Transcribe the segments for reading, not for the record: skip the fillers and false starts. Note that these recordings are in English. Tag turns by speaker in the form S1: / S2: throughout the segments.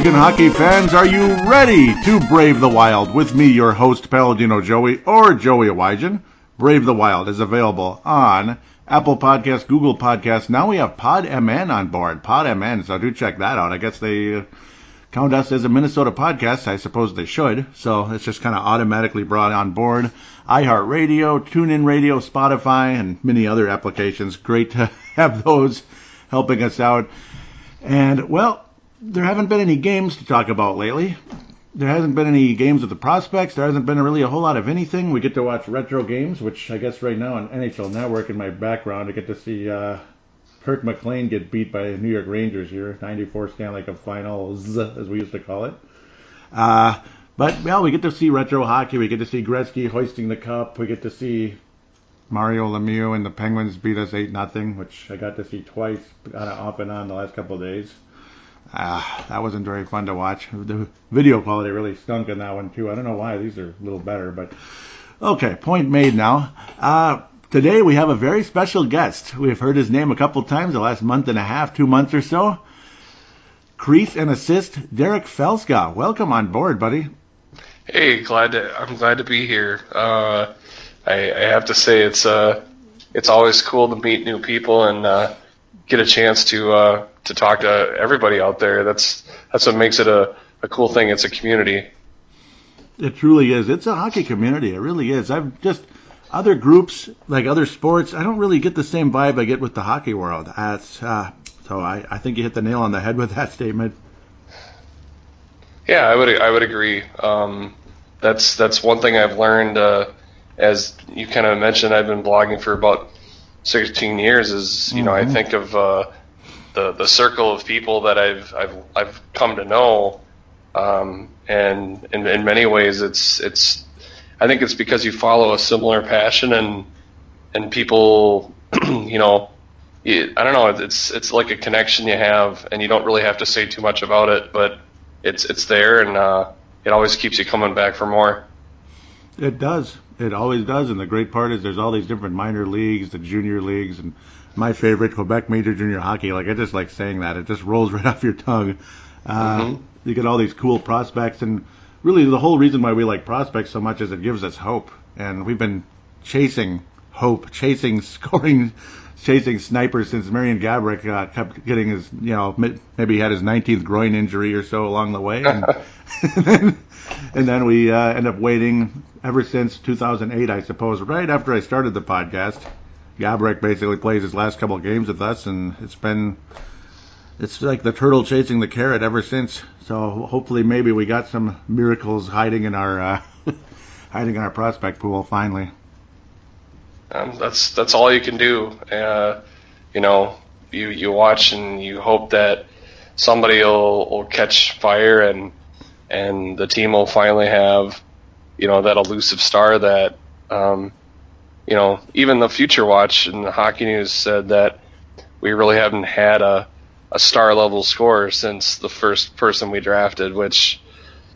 S1: Hooligan hockey fans, are you ready to brave the wild? With me, your host, Paladino Joey, or Joey Awajan. Brave the Wild is available on Apple Podcasts, Google Podcasts. Now we have PodMN on board. PodMN, so do check that out. I guess they count us as a Minnesota podcast. I suppose they should. So it's just kind of automatically brought on board. iHeartRadio, TuneIn Radio, Spotify, and many other applications. Great to have those helping us out. And, well, there haven't been any games to talk about lately. There hasn't been any games with the prospects. There hasn't been really a whole lot of anything. We get to watch retro games, which I guess right now on NHL Network in my background, I get to see Kirk McLean get beat by New York Rangers here, 94 Stanley Cup Finals, as we used to call it. But, well, we get to see retro hockey. We get to see Gretzky hoisting the cup. We get to see Mario Lemieux and the Penguins beat us 8-0, which I got to see twice, kind of off and on the last couple of days. That wasn't very fun to watch. The video quality really stunk in that one, too. I don't know why. These are a little better, but okay, point made now. Today we have a very special guest. We've heard his name a couple times the last month and a half, 2 months or so. Crease and Assist, Derek Felska. Welcome on board, buddy.
S2: Hey, I'm glad to be here. I have to say it's always cool to meet new people and get a chance to talk to everybody out there. That's what makes it a cool thing. It's a community.
S1: It truly is. It's a hockey community. It really is. I've just other groups like other sports. I don't really get the same vibe I get with the hockey world. So I think you hit the nail on the head with that statement.
S2: Yeah, I would agree. That's one thing I've learned. As you kind of mentioned, I've been blogging for about 16 years. Is you know I think of the circle of people that I've come to know, and in many ways it's I think it's because you follow a similar passion and people I don't know, it's like a connection you have, and you don't really have to say too much about it, but it's there, and it always keeps you coming back for more.
S1: It does. It always does, and the great part is there's all these different minor leagues, the junior leagues, and my favorite, Quebec Major Junior Hockey. Like, I just like saying that. It just rolls right off your tongue. You get all these cool prospects, and really the whole reason why we like prospects so much is it gives us hope. And we've been chasing hope, chasing scoring, chasing snipers since Marian Gaborik kept getting his, maybe he had his 19th groin injury or so along the way. And then we end up waiting ever since 2008, I suppose, right after I started the podcast. Gaborik basically plays his last couple of games with us, and it's like the turtle chasing the carrot ever since. So hopefully maybe we got some miracles hiding in our prospect pool finally.
S2: That's all you can do. You watch and you hope that somebody will catch fire and the team will finally have, that elusive star that, even the Future Watch and the Hockey News said that we really haven't had a star level scorer since the first person we drafted, which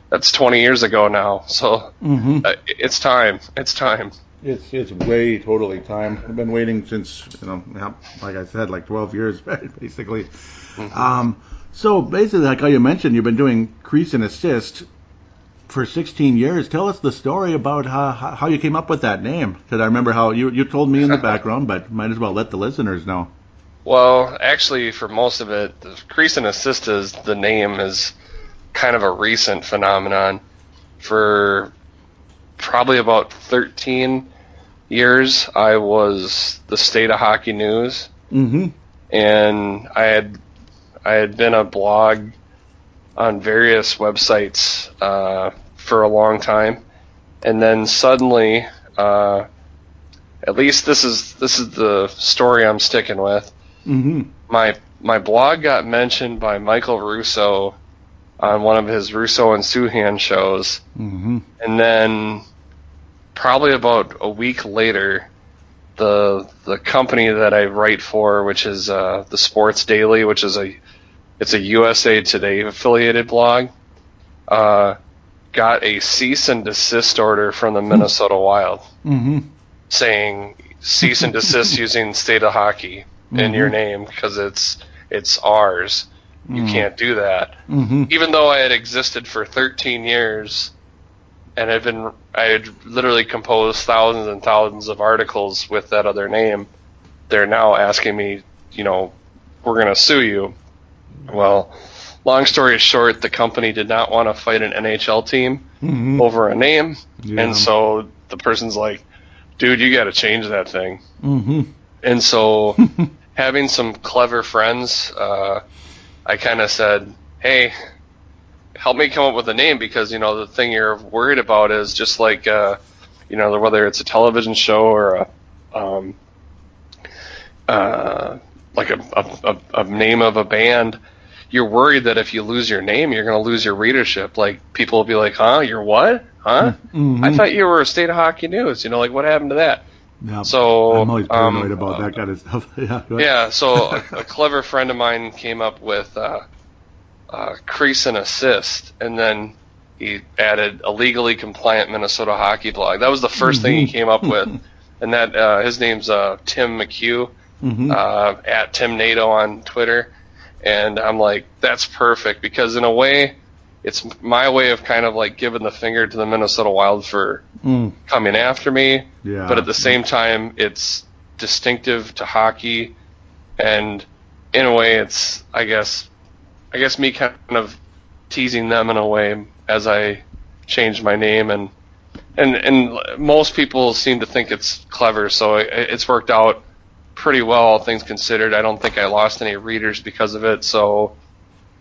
S2: that's 20 years ago now. So it's time. It's time.
S1: It's way totally time. I've been waiting since, like I said, like 12 years, basically. So basically, like how you mentioned, you've been doing Crease and Assist for 16 years. Tell us the story about how you came up with that name. Because I remember how you told me in the background, but might as well let the listeners know.
S2: Well, actually, for most of it, the Crease and Assist the name is kind of a recent phenomenon. For probably about 13 years, I was the State of Hockey News, and I had been a blog on various websites for a long time, and then suddenly, at least this is the story I'm sticking with. My blog got mentioned by Michael Russo on one of his Russo and Suhan shows, and then probably about a week later, the company that I write for, which is the Sports Daily, which is it's a USA Today affiliated blog, got a cease and desist order from the Minnesota Wild, saying cease and desist using State of Hockey in your name because it's ours. you can't do that.
S1: Mm-hmm.
S2: Even though I had existed for 13 years and I had literally composed thousands and thousands of articles with that other name, they're now asking me, we're going to sue you. Well, long story short, the company did not want to fight an NHL team over a name. Yeah. And so the person's like, dude, you got to change that thing.
S1: Mm-hmm.
S2: And so having some clever friends, I kind of said, hey, help me come up with a name, because, the thing you're worried about is just like, whether it's a television show or like a name of a band, you're worried that if you lose your name, you're going to lose your readership. Like, people will be like, huh, you're what? Huh?
S1: Mm-hmm.
S2: I thought you were a State of Hockey News. Like, what happened to that?
S1: Yeah,
S2: so
S1: I'm always paranoid about that kind of stuff.
S2: Yeah, so a clever friend of mine came up with Crease and Assist, and then he added a legally compliant Minnesota hockey blog. That was the first thing he came up with, and that his name's Tim McHugh, at Tim NATO on Twitter, and I'm like, that's perfect, because in a way, it's my way of kind of like giving the finger to the Minnesota Wild for coming after me, but at the same time, it's distinctive to hockey, and in a way, it's I guess me kind of teasing them in a way as I change my name, and most people seem to think it's clever, so it's worked out pretty well, all things considered. I don't think I lost any readers because of it, so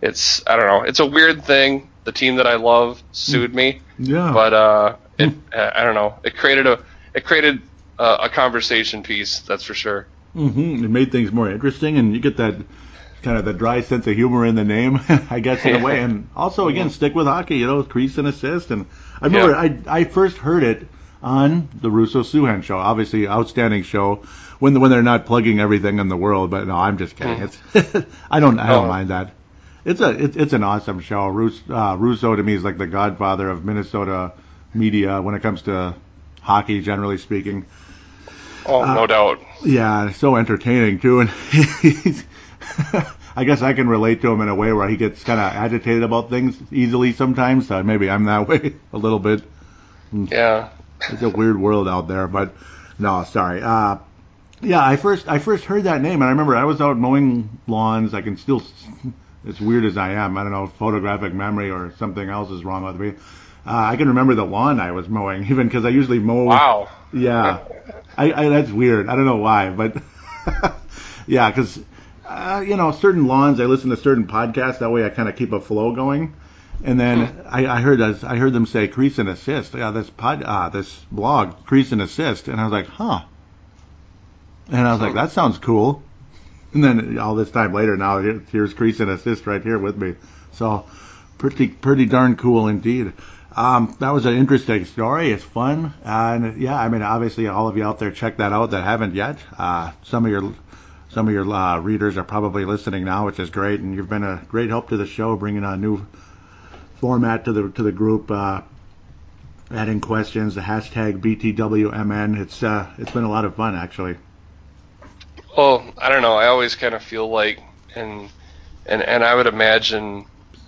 S2: I don't know. It's a weird thing. The team that I love sued me, but I don't know. It created a conversation piece, that's for sure.
S1: It made things more interesting, and you get that kind of the dry sense of humor in the name, I guess, in a way. And also, again, stick with hockey, Crease and Assist. And I remember I first heard it on the Russo Suhan show, obviously outstanding show, when they're not plugging everything in the world. But no, I'm just kidding. It's I don't mind that. It's an awesome show. Russo to me is like the godfather of Minnesota media when it comes to hockey, generally speaking.
S2: Oh, no doubt.
S1: Yeah, so entertaining too, and I guess I can relate to him in a way where he gets kind of agitated about things easily sometimes. So maybe I'm that way a little bit.
S2: Yeah,
S1: it's a weird world out there, but no, sorry. Yeah, I first heard that name, and I remember I was out mowing lawns. I can still, as weird as I am, I don't know if photographic memory or something else is wrong with me. I can remember the lawn I was mowing, even because I usually mow.
S2: Wow.
S1: Yeah, I that's weird. I don't know why, but yeah, because certain lawns, I listen to certain podcasts. That way, I kind of keep a flow going. And then I heard them say Crease and Assist. Yeah, this blog, Crease and Assist, and I was like, huh. And I was like, that sounds cool. And then all this time later, now here's Crease and Assist right here with me. So pretty darn cool indeed. That was an interesting story. It's fun. And yeah, I mean, obviously all of you out there, check that out that haven't yet. Some of your readers are probably listening now, which is great. And you've been a great help to the show, bringing a new format to the group, adding questions, the hashtag BTWMN. It's been a lot of fun, actually.
S2: Well, I don't know. I always kind of feel like, and I would imagine,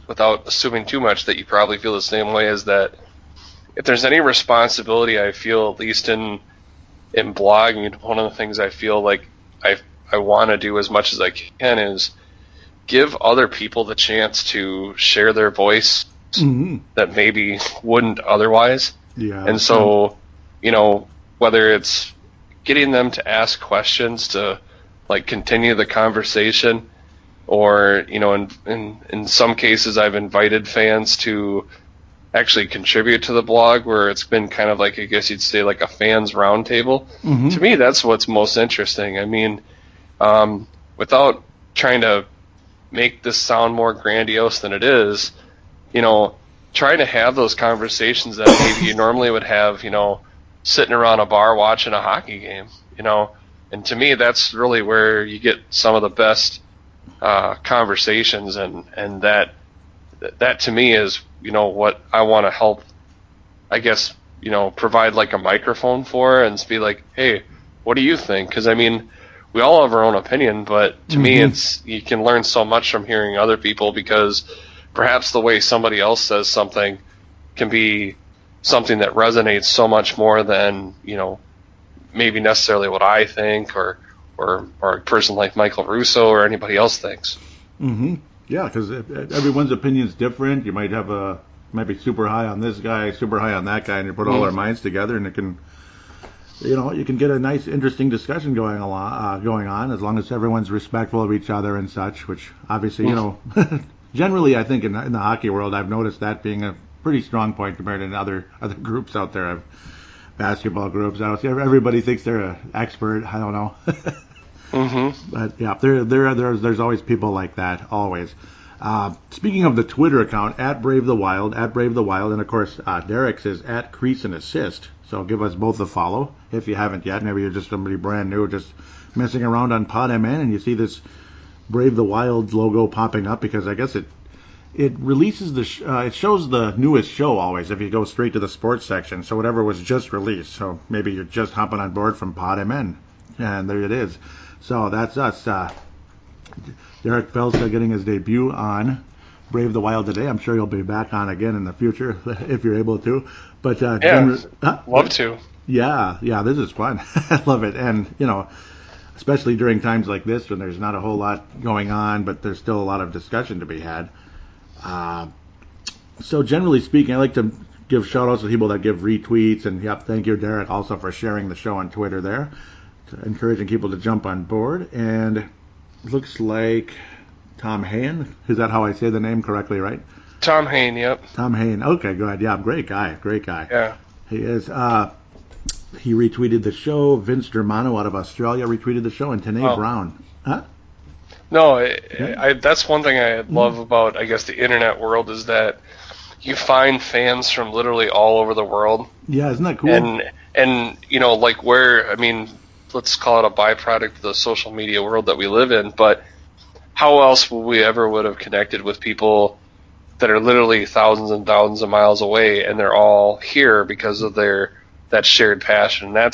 S2: without assuming too much, that you probably feel the same way, is that if there's any responsibility I feel, at least in blogging, one of the things I feel like I want to do as much as I can is give other people the chance to share their voice that maybe wouldn't otherwise.
S1: Yeah.
S2: And so, whether it's getting them to ask questions to like continue the conversation, or in some cases I've invited fans to actually contribute to the blog, where it's been kind of like, I guess you'd say, like a fans roundtable. To me, that's what's most interesting. I mean, without trying to make this sound more grandiose than it is, trying to have those conversations that maybe you normally would have, sitting around a bar watching a hockey game, and to me, that's really where you get some of the best conversations, and that to me is, what I want to help, I guess, provide like a microphone for, and be like, hey, what do you think? Because I mean, we all have our own opinion, but to me, you can learn so much from hearing other people, because perhaps the way somebody else says something can be something that resonates so much more than, maybe necessarily what I think or a person like Michael Russo or anybody else thinks.
S1: Mm-hmm. Yeah, because everyone's opinion is different. You might be super high on this guy, super high on that guy, and you put all our minds together, and it can, you can get a nice, interesting discussion going on, as long as everyone's respectful of each other and such. Which obviously, generally, I think in the hockey world, I've noticed that being a pretty strong point compared to other groups out there. Basketball groups. Everybody thinks they're an expert. I don't know. But yeah, there's always people like that, always. Speaking of the Twitter account, @BraveTheWild, @BraveTheWild, and of course, Derek's is @Crease and Assist. So give us both a follow if you haven't yet. Maybe you're just somebody brand new, just messing around on PodMN, and you see this Brave the Wild logo popping up, because I guess it releases it shows the newest show always if you go straight to the sports section. So whatever was just released. So maybe you're just hopping on board from PodMN, and there it is. So that's us. Derek Belska getting his debut on Brave the Wild today. I'm sure he'll be back on again in the future if you're able to. But
S2: love to.
S1: Yeah, this is fun. I love it, and especially during times like this when there's not a whole lot going on, but there's still a lot of discussion to be had. So generally speaking, I like to give shout-outs to people that give retweets, and thank you, Derek, also for sharing the show on Twitter there, encouraging people to jump on board. And it looks like Tom Hain, is that how I say the name correctly, right?
S2: Tom Hain, yep.
S1: Tom Hain, okay, good. Yeah, great guy.
S2: Yeah.
S1: He is. He retweeted the show. Vince Germano out of Australia retweeted the show, and Tanae Brown. Huh?
S2: No, that's one thing I love about, I guess, the internet world, is that you find fans from literally all over the world.
S1: Yeah, isn't that cool?
S2: And like let's call it a byproduct of the social media world that we live in, but how else would we have connected with people that are literally thousands and thousands of miles away, and they're all here because of that shared passion? That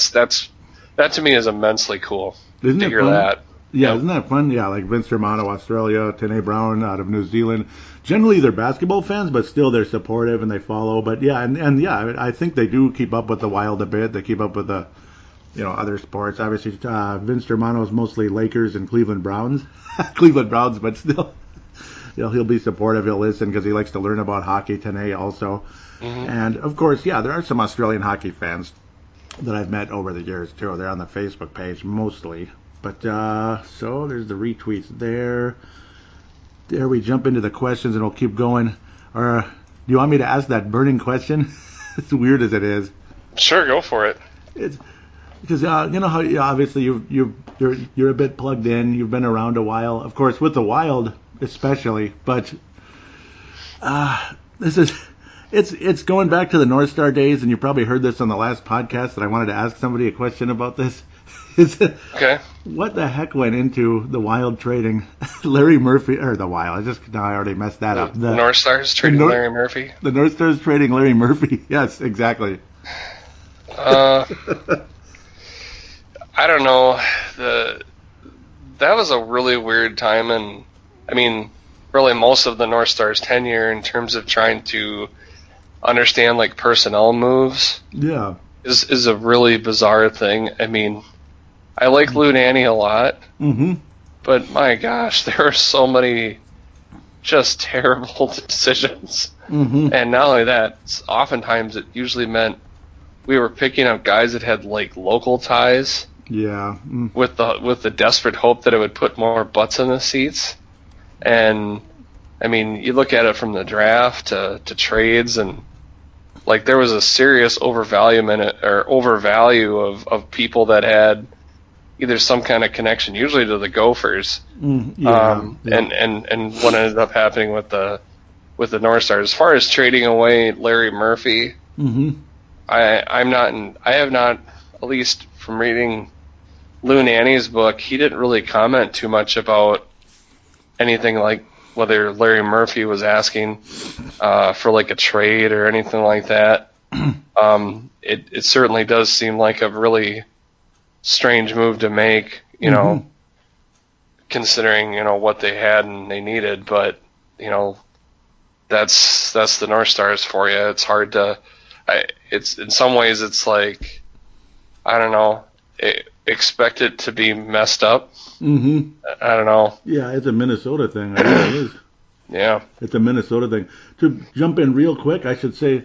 S2: to me is immensely cool.
S1: Isn't
S2: to
S1: it
S2: hear
S1: fun?
S2: that.
S1: Yeah, isn't that fun? Yeah, like Vince Germano, Australia, Tanae Brown out of New Zealand. Generally, they're basketball fans, but still they're supportive and they follow. But yeah, and yeah, I think they do keep up with the Wild a bit. They keep up with the, other sports. Obviously, Vince Germano is mostly Lakers and Cleveland Browns. But still, he'll be supportive. He'll listen because he likes to learn about hockey. Tanae also. And of course, there are some Australian hockey fans that I've met over the years too. They're on the Facebook page mostly. But, so there's the retweets there. There we jump into the questions, and we'll keep going. Or, do you want me to ask that burning question? As weird as it is.
S2: Sure, go for it.
S1: It's because, you know how, obviously, you're a bit plugged in. You've been around a while. Of course, with the Wild, especially. But, it's going back to the North Star days, and you probably heard this on the last podcast that I wanted to ask somebody a question about this.
S2: Okay.
S1: What the heck went into the Wild trading Larry Murphy, or the Wild? I already messed that up.
S2: The North Stars trading Larry Murphy?
S1: The North Stars trading Larry Murphy. Yes, exactly.
S2: I don't know. That was a really weird time, and really most of the North Stars' tenure in terms of trying to understand like personnel moves.
S1: Yeah.
S2: Is a really bizarre thing. I like Lou Nanny a lot, but my gosh, there are so many just terrible decisions. And not only that, oftentimes it usually meant we were picking up guys that had like local ties.
S1: Yeah.
S2: With the desperate hope that it would put more butts in the seats. And you look at it from the draft to trades, and like there was a serious overvalue of people that had either some kind of connection, usually to the Gophers, and what ended up happening with the North Stars. As far as trading away Larry Murphy, I have not, at least from reading Lou Nanny's book, he didn't really comment too much about anything like whether Larry Murphy was asking for like a trade or anything like that. It certainly does seem like a really strange move to make, considering, what they had and they needed, but, that's the North Stars for you. It's hard to, it's in some ways it's like, I don't know, expect it to be messed up.
S1: Mm-hmm.
S2: I don't know.
S1: Yeah, it's a Minnesota thing. I know it is.
S2: Yeah.
S1: It's a Minnesota thing. To jump in real quick, I should say,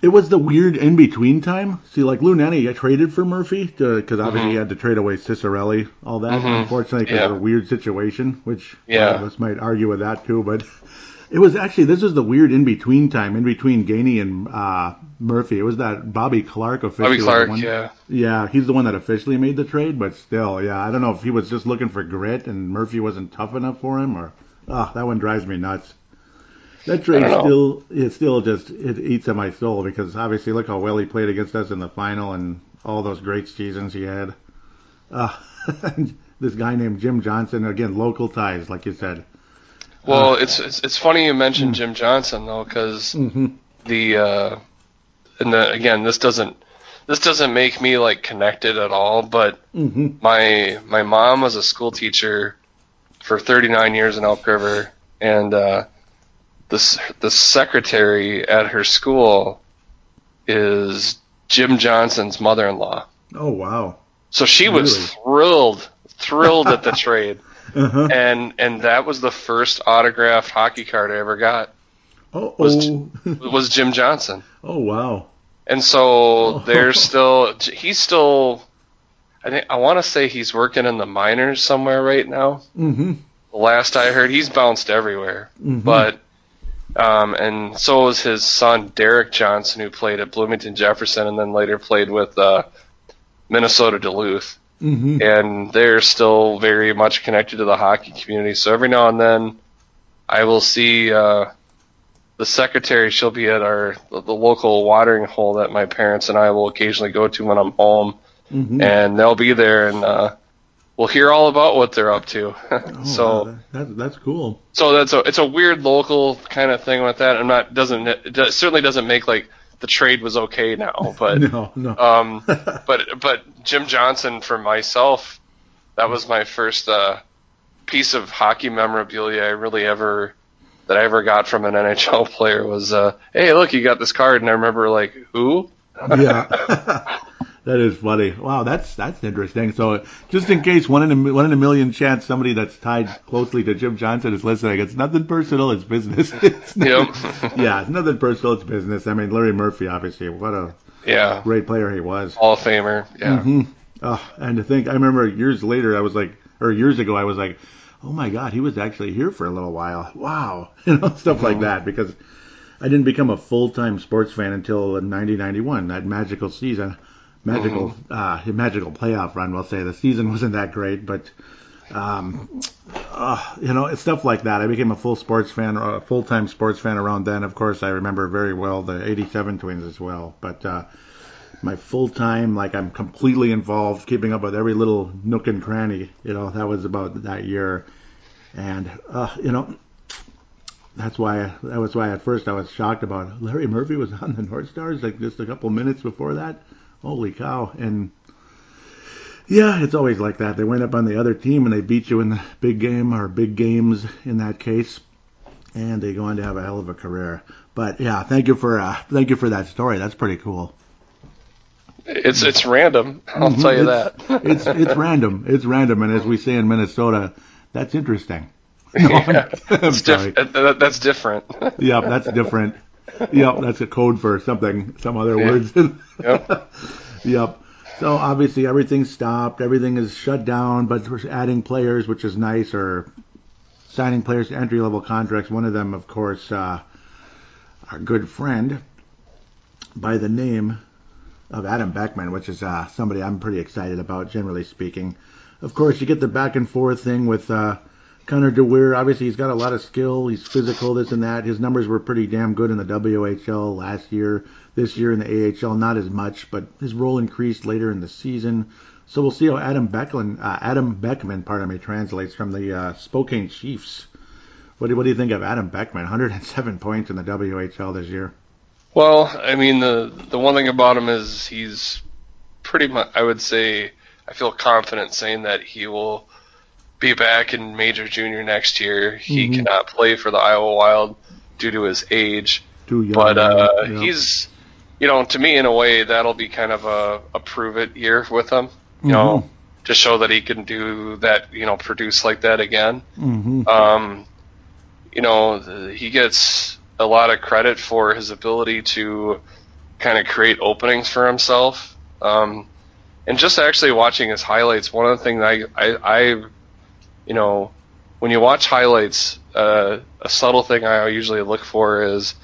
S1: it was the weird in-between time. See, like Lou Nanne traded for Murphy because obviously he had to trade away Cicerelli, all that, unfortunately, because of a weird situation, which a lot of us might argue with that too. But it was actually, this is the weird in-between time, in between Gainey and Murphy. It was that Bobby Clark officially.
S2: Bobby Clark, yeah.
S1: Yeah, he's the one that officially made the trade, but still, yeah, I don't know if he was just looking for grit and Murphy wasn't tough enough for him, or, that one drives me nuts. That trade it eats at my soul because obviously look how well he played against us in the final and all those great seasons he had. This guy named Jim Johnson, again, local ties, like you said.
S2: Well, it's funny you mentioned Jim Johnson though, because again, this doesn't make me like connected at all, but my mom was a school teacher for 39 years in Elk River, and the secretary at her school is Jim Johnson's mother-in-law.
S1: Oh, wow.
S2: So she was thrilled at the trade. And that was the first autographed hockey card I ever got. Was Jim Johnson.
S1: Oh, wow.
S2: And so he's still, I want to say he's working in the minors somewhere right now. The last I heard, he's bounced everywhere. But and so was his son, Derek Johnson, who played at Bloomington Jefferson and then later played with Minnesota Duluth. And they're still very much connected to the hockey community. So every now and then I will see the secretary. She'll be at the local watering hole that my parents and I will occasionally go to when I'm home. And they'll be there and we'll hear all about what they're up to.
S1: Wow, that's cool.
S2: So it's a weird local kind of thing with that. It certainly doesn't make like the trade was okay now, but
S1: no.
S2: But Jim Johnson for myself, that was my first piece of hockey memorabilia that I ever got from an NHL player was hey, look, you got this card, and I remember like, who?
S1: Yeah. That is funny. Wow, that's interesting. So, just in case one in a million chance somebody that's tied closely to Jim Johnson is listening, it's nothing personal. It's business. It's nothing personal. It's business. I mean, Larry Murphy, obviously, what a great player he was.
S2: Hall of Famer. Yeah.
S1: And to think, I remember years ago, I was like, oh my God, he was actually here for a little while. Wow, stuff like that, because I didn't become a full-time sports fan until 1991, that magical season. Magical playoff run, we'll say. The season wasn't that great, but it's stuff like that. I became a full-time sports fan around then. Of course, I remember very well the '87 Twins as well. But my full-time, like I'm completely involved, keeping up with every little nook and cranny. That was about that year, and that was why at first I was shocked about Larry Murphy was on the North Stars like just a couple minutes before that. Holy cow. And yeah, it's always like that. They went up on the other team and they beat you in the big game or big games in that case, and they go on to have a hell of a career. But yeah, thank you for that story. That's pretty cool.
S2: It's random. I'll tell you that.
S1: It's random. It's random, and as we say in Minnesota, that's interesting.
S2: That's different.
S1: Yeah, that's different. Yep, that's a code for something, some other words.
S2: Yep.
S1: Yep. So obviously everything's stopped, everything is shut down, but we're adding players, which is nice, or signing players to entry-level contracts. One of them, of course, our good friend by the name of Adam Beckman, which is somebody I'm pretty excited about, generally speaking. Of course, you get the back and forth thing with Connor DeWeer. Obviously, he's got a lot of skill. He's physical, this and that. His numbers were pretty damn good in the WHL last year. This year in the AHL, not as much, but his role increased later in the season. So we'll see how Adam Beckman, translates from the Spokane Chiefs. What do you think of Adam Beckman? 107 points in the WHL this year.
S2: Well, I mean, the one thing about him is he's pretty much, I would say, I feel confident saying that he will be back in Major Junior next year. He cannot play for the Iowa Wild due to his age.
S1: Too young.
S2: But he's, to me, in a way, that'll be kind of a prove-it year with him, to show that he can do that, produce like that again. He gets a lot of credit for his ability to kind of create openings for himself. And just actually watching his highlights, one of the things I when you watch highlights, a subtle thing I usually look for is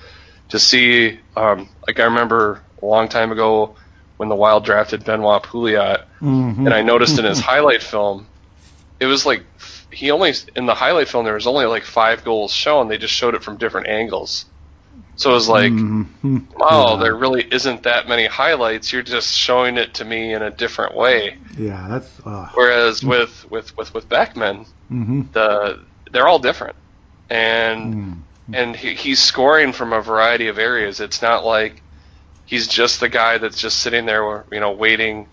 S2: to see, like I remember a long time ago when the Wild drafted Benoit Pouliot, and I noticed in his highlight film, it was like in the highlight film there was only like 5 goals shown. They just showed it from different angles. So it was like, wow, there really isn't that many highlights. You're just showing it to me in a different way.
S1: Yeah, that's.
S2: Whereas with Beckman, they're all different, and he's scoring from a variety of areas. It's not like he's just the guy that's just sitting there, waiting,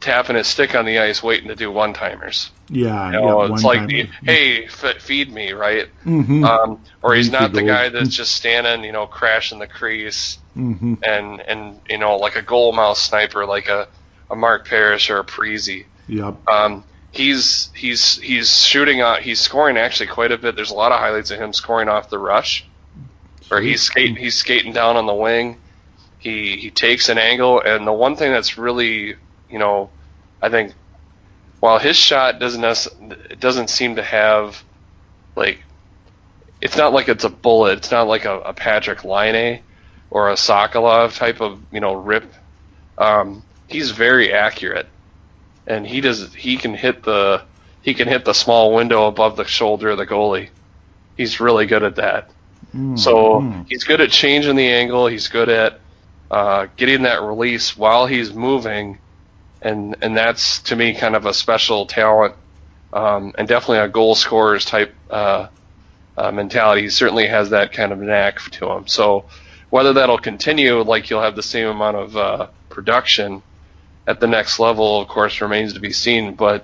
S2: tapping his stick on the ice, waiting to do one-timers.
S1: Yeah,
S2: it's like, hey, feed me, right? Or he's not the guy that's just standing, crashing the crease, and like a goal mouth sniper, like a Mark Parrish or a Parisi.
S1: Yep.
S2: He's shooting out. He's scoring actually quite a bit. There's a lot of highlights of him scoring off the rush, where he's skating down on the wing. He takes an angle, and the one thing that's really, I think, while his shot doesn't seem to have, like, it's not like it's a bullet. It's not like a Patrick Laine or a Sokolov type of rip. He's very accurate, and he can hit the small window above the shoulder of the goalie. He's really good at that. He's good at changing the angle. He's good at getting that release while he's moving, and that's, to me, kind of a special talent, and definitely a goal scorer's type mentality. He certainly has that kind of knack to him. So whether that'll continue, like you'll have the same amount of production at the next level, of course, remains to be seen. But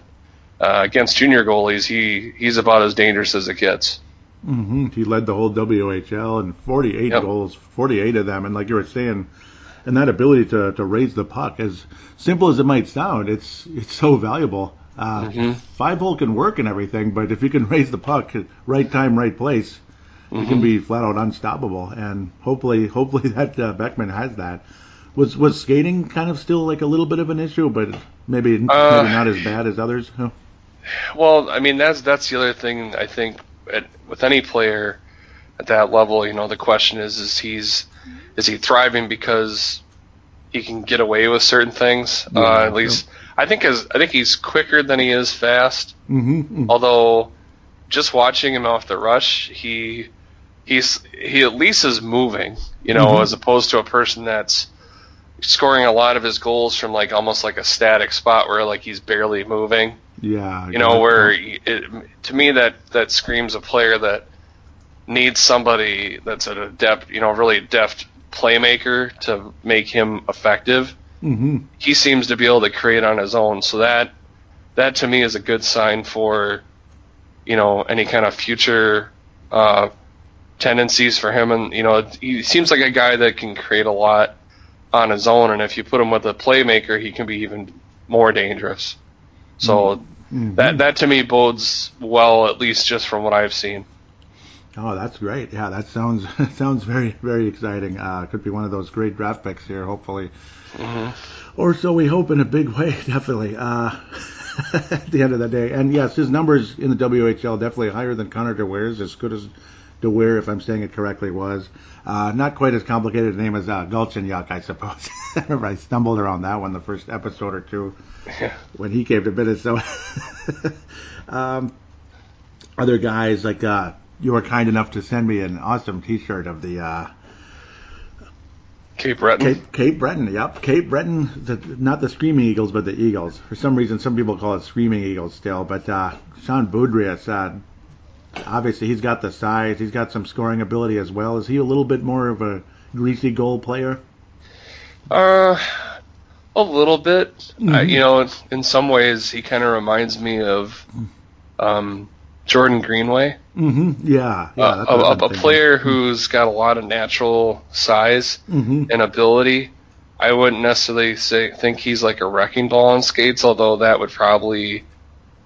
S2: against junior goalies, he's about as dangerous as it gets.
S1: He led the whole WHL and 48 goals, 48 of them. And like you were saying, and that ability to raise the puck, as simple as it might sound, it's so valuable. 5-hole can work and everything, but if you can raise the puck, right time, right place, you can be flat out unstoppable. And hopefully that Beckman has that. Was skating kind of still like a little bit of an issue, but maybe not as bad as others? Huh?
S2: Well, I mean, that's the other thing, I think, with any player at that level, the question is he thriving because he can get away with certain things? At least I think he's quicker than he is fast. Although, just watching him off the rush, he at least is moving, as opposed to a person that's scoring a lot of his goals from like almost like a static spot where like he's barely moving.
S1: Yeah.
S2: Where to me that screams a player that needs somebody that's at a depth, really deft playmaker to make him effective. He seems to be able to create on his own. So that to me is a good sign for, any kind of future tendencies for him. And, he seems like a guy that can create a lot on his own, and if you put him with a playmaker, he can be even more dangerous. So that to me bodes well, at least just from what I've seen.
S1: Oh, that's great. Yeah, that sounds very, very exciting. Could be one of those great draft picks here, hopefully. Or so we hope, in a big way, definitely, at the end of the day. And yes, his numbers in the WHL definitely higher than Connor DeWare's, as good as DeWare, if I'm saying it correctly, was. Not quite as complicated a name as Galchenyuk, I suppose. I remember I stumbled around that one the first episode or two when he came to visit. So other guys, like you were kind enough to send me an awesome T-shirt of the
S2: Cape Breton.
S1: Cape Breton, yep. Cape Breton, not the Screaming Eagles, but the Eagles. For some reason, some people call it Screaming Eagles still. But Sean Boudreas, obviously, he's got the size. He's got some scoring ability as well. Is he a little bit more of a greasy goal player?
S2: A little bit.
S1: Mm-hmm.
S2: In some ways, he kind of reminds me of Jordan Greenway.
S1: Mm-hmm. Yeah. That's what I've been
S2: A
S1: thinking.
S2: player who's got a lot of natural size
S1: Mm-hmm.
S2: and ability. I wouldn't necessarily think he's like a wrecking ball on skates, although that would probably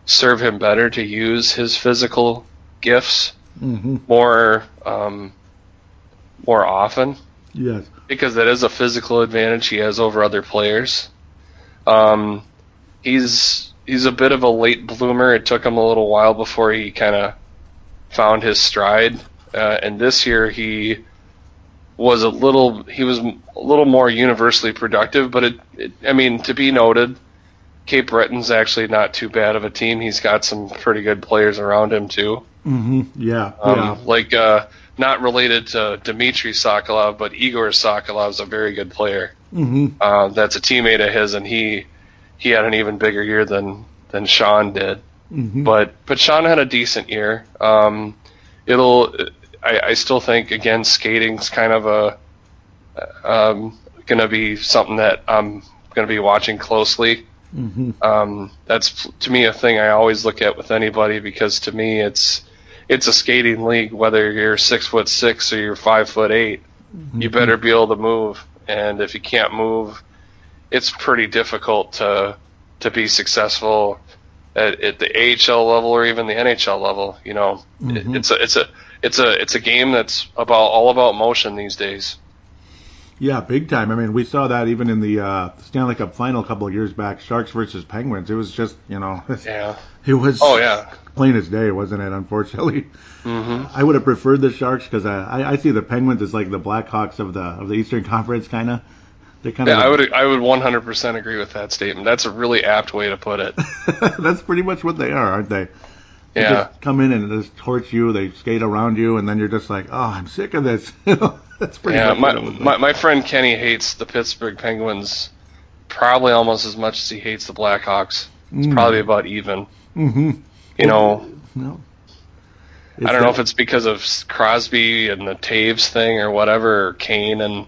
S2: serve him better to use his physical gifts
S1: Mm-hmm.
S2: more often,
S1: Yes.
S2: because that is a physical advantage he has over other players. He's a bit of a late bloomer. It took him a little while before he kind of found his stride, and this year he was a little more universally productive. But to be noted, Cape Breton's actually not too bad of a team. He's got some pretty good players around him too.
S1: Mm-hmm. Yeah.
S2: Not related to Dmitry Sokolov, but Igor Sokolov's a very good player.
S1: Mm-hmm.
S2: That's a teammate of his, and he had an even bigger year than Sean did.
S1: Mm-hmm.
S2: But Sean had a decent year. I still think, again, skating's kind of going to be something that I'm going to be watching closely.
S1: Mm-hmm.
S2: That's, to me, a thing I always look at with anybody, because to me it's a skating league. Whether you're 6'6" or you're 5'8",
S1: Mm-hmm.
S2: you better be able to move. And if you can't move, it's pretty difficult to be successful at the AHL level or even the NHL level.
S1: Mm-hmm.
S2: It's a game that's all about motion these days.
S1: Yeah, big time. I mean, we saw that even in the Stanley Cup final a couple of years back, Sharks versus Penguins. It was just,
S2: Yeah.
S1: it was
S2: Oh yeah.
S1: plain as day, wasn't it, unfortunately?
S2: Mm-hmm.
S1: I would have preferred the Sharks because I see the Penguins as like the Blackhawks of the Eastern Conference, kind of. They're kind of.
S2: I would 100% agree with that statement. That's a really apt way to put it.
S1: That's pretty much what they are, aren't they? They
S2: Yeah.
S1: just come in and just torch you. They skate around you, and then you're just like, oh, I'm sick of this. That's pretty
S2: Yeah,
S1: much what it was like.
S2: my friend Kenny hates the Pittsburgh Penguins probably almost as much as he hates the Blackhawks. It's probably about even.
S1: Mm-hmm.
S2: No.
S1: It's
S2: I don't know if it's because of Crosby and the Taves thing or whatever, or Kane and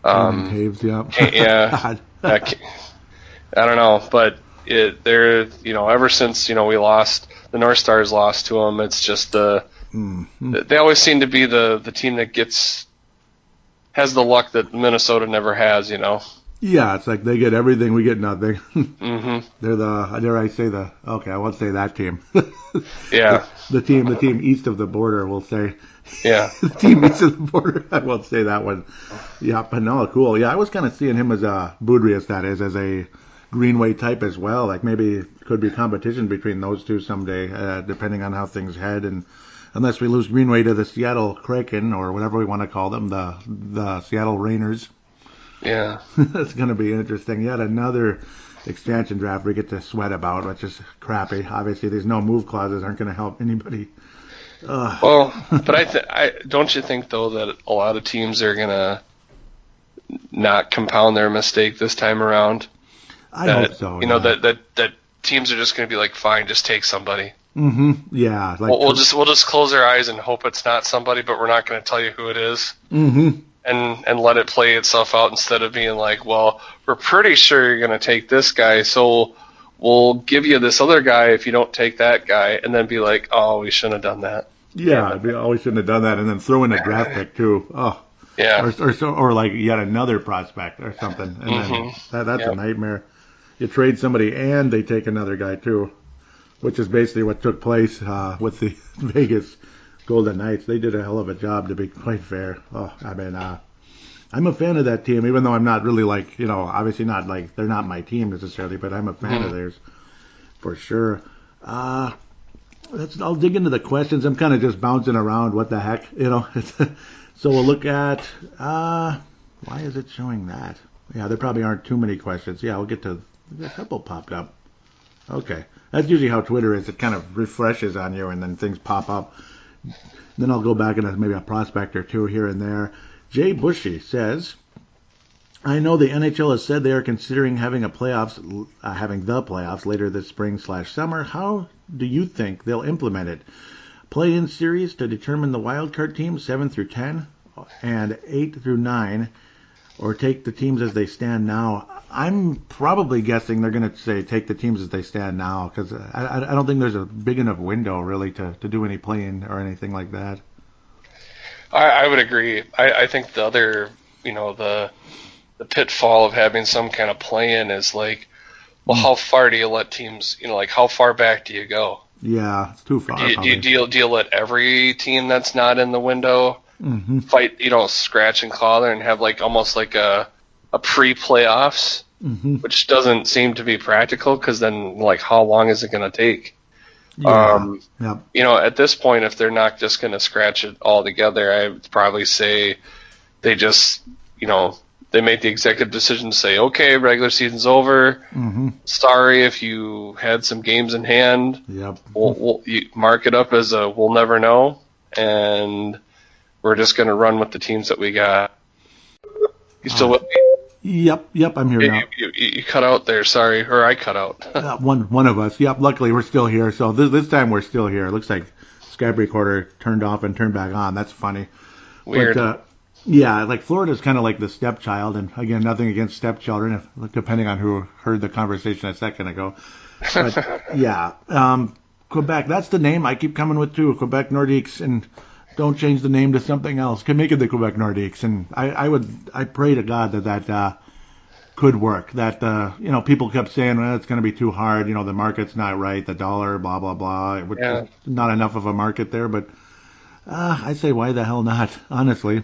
S1: Taves, yeah.
S2: yeah. I don't know, but they're ever since we lost, the North Stars lost to them. It's just they always seem to be the team that has the luck that Minnesota never has.
S1: Yeah, it's like they get everything, we get nothing.
S2: Mm-hmm.
S1: They're dare I say okay, I won't say that team.
S2: Yeah.
S1: The team east of the border, we'll say.
S2: Yeah.
S1: The team east of the border, I won't say that one. Yeah, but no, cool. Yeah, I was kind of seeing him as Boudreaux, that is, as a Greenway type as well. Like maybe could be competition between those two someday, depending on how things head. And unless we lose Greenway to the Seattle Kraken or whatever we want to call them, the Seattle Rainers.
S2: Yeah.
S1: That's going to be interesting. Yet another expansion draft we get to sweat about, which is crappy. Obviously, these no move clauses aren't going to help anybody.
S2: Well, but I don't you think though that a lot of teams are going to not compound their mistake this time around?
S1: I hope so.
S2: That teams are just going to be like, fine, just take somebody.
S1: Mm-hmm. Yeah. Like
S2: we'll just close our eyes and hope it's not somebody, but we're not going to tell you who it is.
S1: Mm-hmm.
S2: And let it play itself out, instead of being like, well, we're pretty sure you're going to take this guy, so we'll give you this other guy if you don't take that guy, and then be like, oh, we shouldn't have done that.
S1: Yeah, we always shouldn't have done that, and then throw in a draft pick too. Oh,
S2: yeah,
S1: or like yet another prospect or something, and then that's a nightmare. You trade somebody and they take another guy too, which is basically what took place with the Vegas Golden Knights. They did a hell of a job, to be quite fair. Oh, I mean, I'm a fan of that team, even though I'm not really like, obviously not like, they're not my team necessarily, but I'm a fan of theirs for sure. I'll dig into the questions. I'm kind of just bouncing around. What the heck, So we'll look at, why is it showing that? Yeah, there probably aren't too many questions. Yeah, we'll get to, a couple popped up. Okay. That's usually how Twitter is. It kind of refreshes on you and then things pop up. Then I'll go back and maybe a prospect or two here and there. Jay Bushy says, I know the NHL has said they are considering having the playoffs later this spring/summer. How do you think they'll implement it? Play-in series to determine the wildcard team, 7 through 10 and 8 through 9, or take the teams as they stand now. I'm probably guessing they're going to say take the teams as they stand now, because I don't think there's a big enough window really to do any playing or anything like that.
S2: I would agree. I think the other, the pitfall of having some kind of play-in is like, well, how far do you let teams, like how far back do you go?
S1: Yeah, it's too far.
S2: Do you let every team that's not in the window fight, scratch and claw there and have like almost like a pre-playoffs, which doesn't seem to be practical, because then like how long is it going to take?
S1: Yeah. Yep.
S2: At this point, if they're not just going to scratch it all together, I would probably say they just, they make the executive decision to say, okay, regular season's over. Sorry if you had some games in hand.
S1: Yep.
S2: We'll you mark it up as a we'll never know, and we're just going to run with the teams that we got. You still with me?
S1: Yep, I'm here now.
S2: You cut out there, sorry, or I cut out.
S1: One of us. Yep, luckily we're still here. So this time we're still here. It looks like Skype recorder turned off and turned back on. That's funny.
S2: Weird.
S1: But, yeah, like Florida's kind of like the stepchild, and again, nothing against stepchildren, depending on who heard the conversation a second ago. But yeah, Quebec, that's the name I keep coming with too, Quebec Nordiques, and don't change the name to something else. Can make it the Quebec Nordiques, and I pray to God that could work. That people kept saying, well, it's going to be too hard. The market's not right. The dollar, blah blah blah. Not enough of a market there, but I say, why the hell not? Honestly.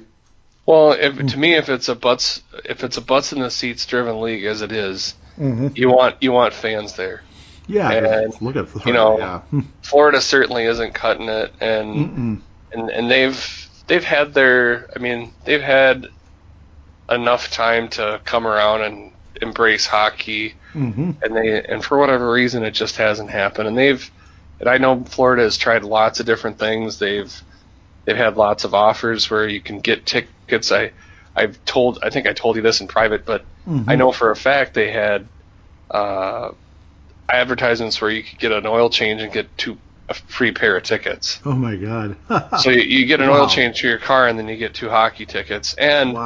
S2: Well, to me, if it's a butts in the seats driven league as it is, you want fans there.
S1: Yeah,
S2: and
S1: look at Florida.
S2: Florida certainly isn't cutting it, and they've had they've had enough time to come around and embrace hockey, and for whatever reason it just hasn't happened. And I know Florida has tried lots of different things. They've had lots of offers where you can get tickets. I think I told you this in private, but I know for a fact they had advertisements where you could get an oil change and get a free pair of tickets.
S1: Oh my God!
S2: So you get an oil change to your car, and then you get 2 hockey tickets. And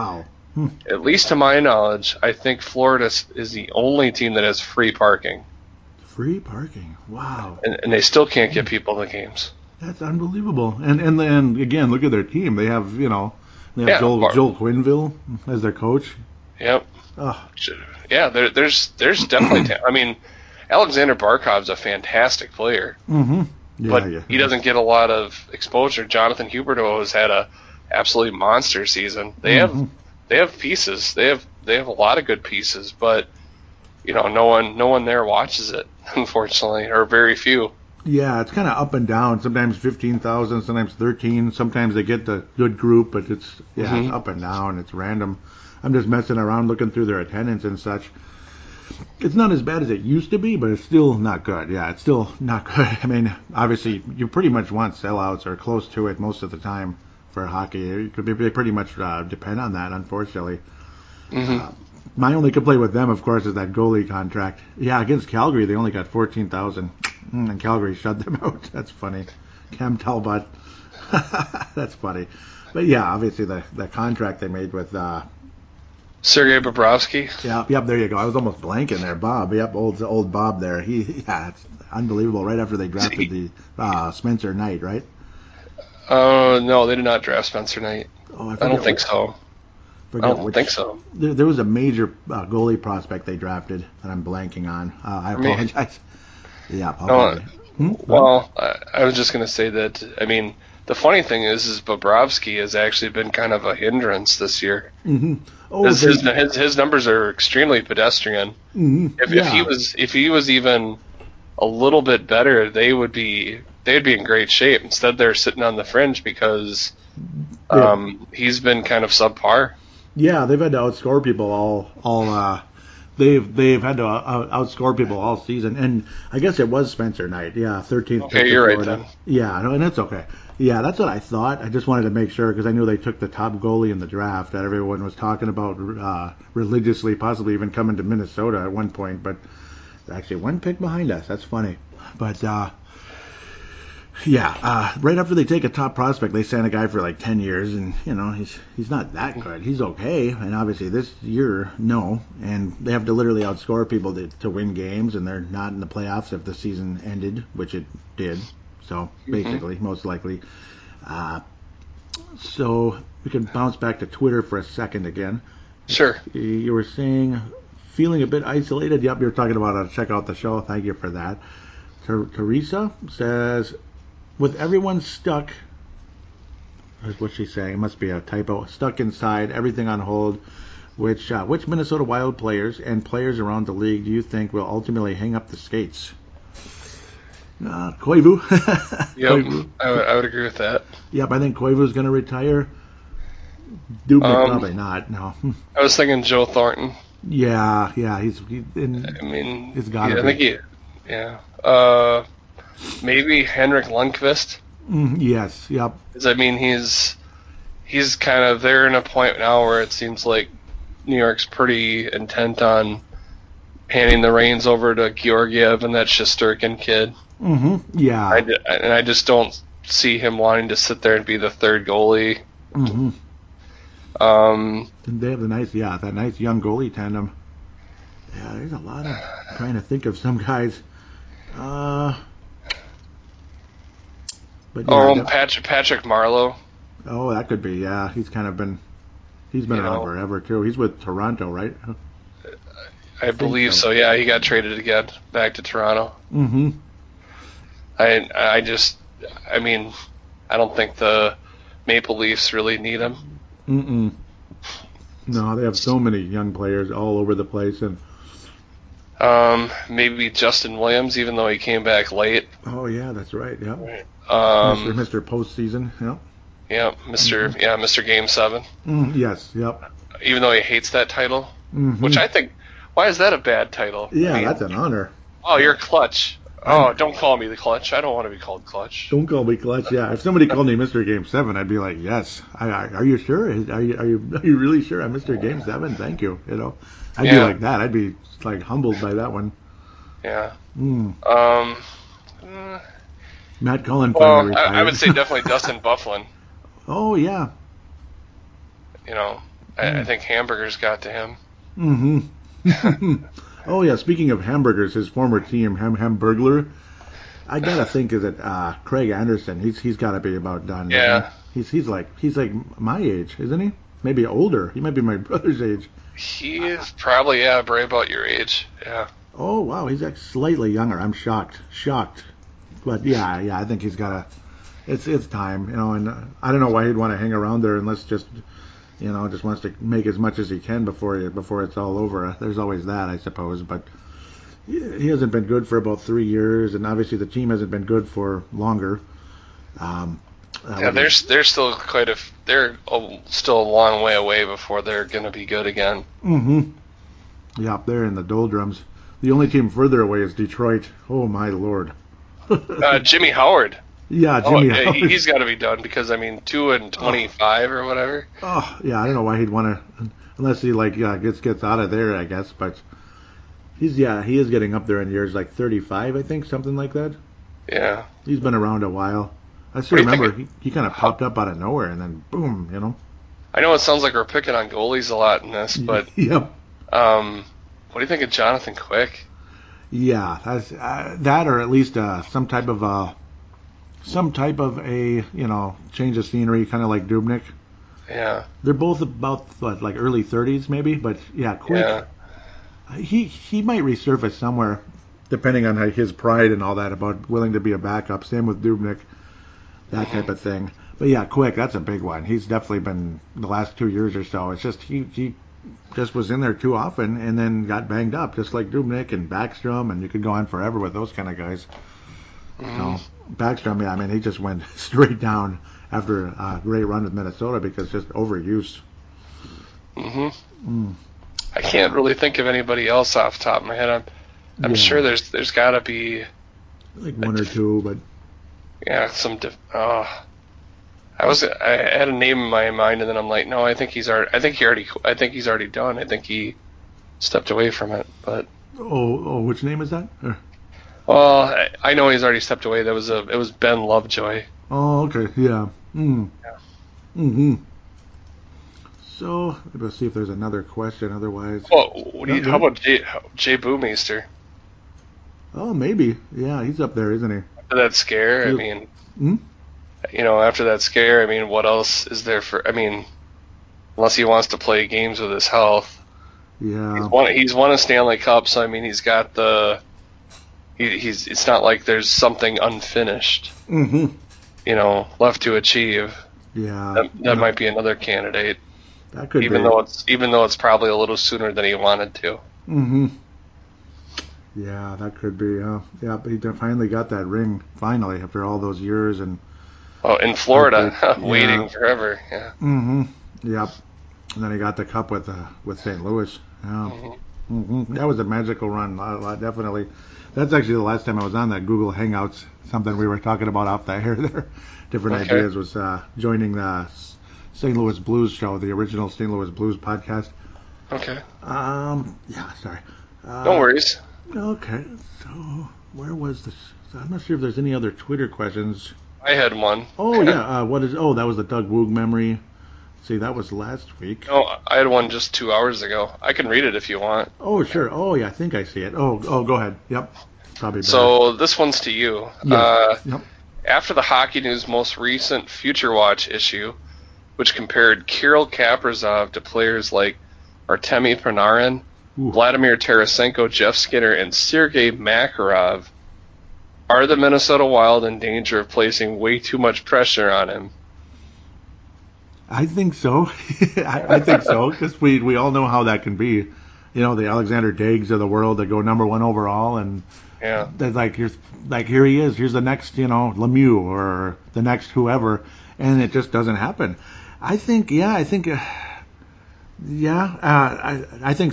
S2: at least to my knowledge, I think Florida is the only team that has free parking.
S1: Free parking? Wow!
S2: And they still can't get people to the games.
S1: That's unbelievable. And again, look at their team. They have Joel Quenneville as their coach.
S2: Yep. Oh. Yeah, there's definitely. I mean, Alexander Barkov's a fantastic player. But he doesn't get a lot of exposure. Jonathan Huberdeau has had a absolutely monster season. They have pieces. They have a lot of good pieces, but no one there watches it, unfortunately, or very few.
S1: Yeah, it's kind of up and down. Sometimes 15,000, sometimes 13. Sometimes they get the good group, but it's up and down. It's random. I'm just messing around looking through their attendance and such. It's not as bad as it used to be, but it's still not good. Yeah, it's still not good. I mean, obviously, you pretty much want sellouts or close to it most of the time for hockey. They pretty much depend on that, unfortunately. My only complaint with them, of course, is that goalie contract. Yeah, against Calgary, they only got 14,000, and Calgary shut them out. That's funny. Cam Talbot. That's funny. But yeah, obviously the contract they made with
S2: Sergei Bobrovsky.
S1: Yep, there you go. I was almost blanking there. Bob. Yep, old Bob there. It's unbelievable. Right after they drafted the Spencer Knight, right?
S2: No, they did not draft Spencer Knight. Oh, I don't think so. I don't think so.
S1: There was a major goalie prospect they drafted that I'm blanking on. I apologize. Yeah, probably.
S2: Well, I was just going to say that, I mean, the funny thing is Bobrovsky has actually been kind of a hindrance this year. Oh, his numbers are extremely pedestrian. If he was even a little bit better, they'd be in great shape. Instead, they're sitting on the fringe because he's been kind of subpar.
S1: Yeah, they've had to outscore people they've had to outscore people all season, and I guess it was Spencer Knight. Yeah, 13th.
S2: Okay, you're right then.
S1: Yeah, no, and that's okay. Yeah, that's what I thought. I just wanted to make sure because I knew they took the top goalie in the draft that everyone was talking about religiously, possibly even coming to Minnesota at one point. But actually, one pick behind us. That's funny. But Yeah, right after they take a top prospect, they sign a guy for like 10 years, and he's not that good. He's okay, and obviously this year, no, and they have to literally outscore people to win games, and they're not in the playoffs if the season ended, which it did. So basically, most likely. So we can bounce back to Twitter for a second again.
S2: Sure.
S1: You were saying feeling a bit isolated. Yep, you're talking about check out the show. Thank you for that. Teresa says, with everyone stuck, what's she saying? It must be a typo. Stuck inside, everything on hold. Which Minnesota Wild players and players around the league do you think will ultimately hang up the skates? Koivu.
S2: Yep,
S1: Koivu.
S2: I would agree with that.
S1: Yep, I think Koivu's going to retire. Dubnyk probably not. No.
S2: I was thinking Joe Thornton.
S1: Yeah, he's got to be.
S2: I think maybe Henrik Lundqvist.
S1: Yes, yep.
S2: Because, I mean, he's kind of there in a point now where it seems like New York's pretty intent on handing the reins over to Georgiev and that Shesterkin kid.
S1: Mm-hmm. Yeah.
S2: I just don't see him wanting to sit there and be the third goalie.
S1: Mm-hmm. And they have that nice young goalie tandem. Yeah, there's a lot of trying to think of some guys.
S2: Patrick Marleau.
S1: Oh, that could be. Yeah, he's been around forever too. He's with Toronto, right?
S2: I believe so. Yeah, he got traded again back to Toronto.
S1: Mm-hmm.
S2: I don't think the Maple Leafs really need him.
S1: Mm-mm. No, they have so many young players all over the place, and
S2: maybe Justin Williams, even though he came back late.
S1: Oh yeah, that's right. Yeah.
S2: Right.
S1: Mr. Postseason. Yep.
S2: Yeah, Mr. Game 7.
S1: Yes. Yep.
S2: Even though he hates that title, which I think, why is that a bad title?
S1: Yeah, that's an honor.
S2: Oh, you're Clutch. Oh, don't call me the Clutch. I don't want to be called Clutch.
S1: Don't call me Clutch. Yeah, if somebody called me Mr. Game 7, I'd be like, yes. Are you sure? Are you really sure I'm Mr. Game 7? Thank you. I'd be like that. I'd be like humbled by that one.
S2: Yeah.
S1: Matt Cullen.
S2: Well, I would say definitely Dustin Byfuglien.
S1: Oh yeah.
S2: I think hamburgers got to him.
S1: Mm-hmm. Oh yeah. Speaking of hamburgers, his former team, Hamburglar. I gotta think that Craig Anderson. He's got to be about done.
S2: Yeah.
S1: He's like my age, isn't he? Maybe older. He might be my brother's age.
S2: He's probably right about your age. Yeah.
S1: Oh wow, he's like slightly younger. I'm shocked. But yeah, I think he's got to. It's time, and I don't know why he'd want to hang around there unless just wants to make as much as he can before it's all over. There's always that, I suppose, but he hasn't been good for about 3 years, and obviously the team hasn't been good for longer.
S2: They're still they're still a long way away before they're going to be good again.
S1: Mm-hmm. Yeah, they're in the doldrums. The only team further away is Detroit. Oh my Lord.
S2: Jimmy Howard.
S1: Yeah, Jimmy Howard.
S2: He's got to be done because 2-25 or whatever.
S1: Oh yeah, I don't know why he'd want to, unless he gets out of there, I guess. But he is getting up there in years, like 35, I think, something like that.
S2: Yeah.
S1: He's been around a while. I still remember he kind of popped up out of nowhere and then boom,
S2: I know it sounds like we're picking on goalies a lot in this, but
S1: yep.
S2: What do you think of Jonathan Quick?
S1: Yeah, that's that, or at least some type of a change of scenery, kind of like Dubnyk.
S2: Yeah.
S1: They're both about like early 30s maybe, but yeah, Quick. Yeah. He might resurface somewhere, depending on his pride and all that about willing to be a backup. Same with Dubnyk, that type of thing. But yeah, Quick, that's a big one. He's definitely been the last 2 years or so. It's just he just was in there too often and then got banged up, just like Dubnyk and Backstrom, and you could go on forever with those kind of guys. So Backstrom, yeah, I mean, he just went straight down after a great run with Minnesota because just overuse.
S2: I can't really think of anybody else off the top of my head. I'm sure there's got to be
S1: like one or two, but
S2: yeah, I had a name in my mind, and then I'm like, no, I think he's already done. I think he stepped away from it. But
S1: which name is that?
S2: Well, I know he's already stepped away. It was Ben Lovejoy.
S1: Oh, okay, yeah. Mm.
S2: Yeah.
S1: Mm-hmm. So, let's see if there's another question. Otherwise,
S2: Well, how about Jay Boomeister?
S1: Oh, maybe. Yeah, he's up there, isn't he?
S2: After that scare, I mean, after that scare, I mean, what else is there for? I mean, unless he wants to play games with his health.
S1: Yeah.
S2: He's won a Stanley Cup, so I mean, he's got the. He's. It's not like there's something unfinished.
S1: Mm-hmm.
S2: Left to achieve.
S1: Yeah.
S2: That might be another candidate.
S1: That could
S2: even
S1: be.
S2: though it's probably a little sooner than he wanted to.
S1: Mm-hmm. Yeah, that could be. Yeah, but he finally got that ring. Finally, after all those years and.
S2: Oh, in Florida, waiting forever. Yeah.
S1: Mm-hmm. Yep. And then he got the cup with St. Louis. Yeah. Mm-hmm. That was a magical run. Definitely. That's actually the last time I was on that Google Hangouts. Something we were talking about off the air there. Different ideas was joining the St. Louis Blues show, the original St. Louis Blues podcast.
S2: Okay.
S1: Yeah. Sorry.
S2: No worries.
S1: Okay. So where was this? I'm not sure if there's any other Twitter questions.
S2: I had one.
S1: Oh yeah. That was the Doug Woog memory. See, that was last week.
S2: No, I had one just 2 hours ago. I can read it if you want.
S1: Oh, sure. Oh, yeah, I think I see it. Oh, go ahead. Yep. Probably better.
S2: So this one's to you.
S1: Yes. Yep.
S2: After the Hockey News most recent Future Watch issue, which compared Kirill Kaprizov to players like Artemi Panarin, Vladimir Tarasenko, Jeff Skinner, and Sergei Makarov, are the Minnesota Wild in danger of placing way too much pressure on him?
S1: I think so. I think so, because we all know how that can be. The Alexander Daigs of the world that go number 1 overall, and that's here he is. Here's the next, Lemieux or the next whoever, and it just doesn't happen. I think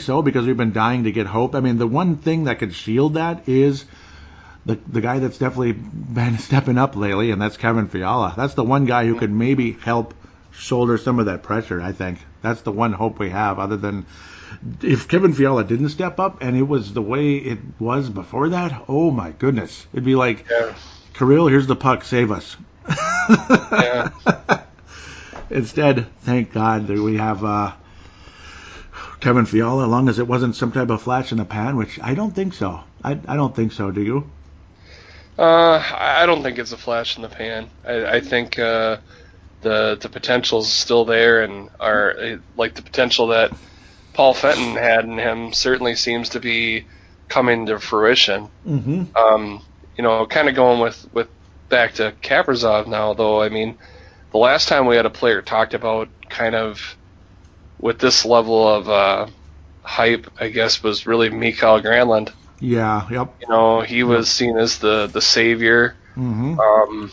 S1: so, because we've been dying to get hope. I mean, the one thing that could shield that is the guy that's definitely been stepping up lately, and that's Kevin Fiala. That's the one guy who could maybe help shoulder some of that pressure. I think that's the one hope we have, other than if Kevin Fiala didn't step up and it was the way it was before that, oh my goodness, it'd be like, Kirill, here's the puck, save us. Instead, thank God that we have Kevin Fiala, as long as it wasn't some type of flash in the pan, which I don't think so. I don't think so. Do you?
S2: I don't think it's a flash in the pan. I think the potential is still there, and the potential that Paul Fenton had in him certainly seems to be coming to fruition. Mm-hmm. Kind of going with back to Kaprizov now, though. I mean, the last time we had a player talked about kind of with this level of hype, I guess, was really Mikael Granlund.
S1: Yeah. Yep.
S2: He was seen as the savior.
S1: Mm-hmm.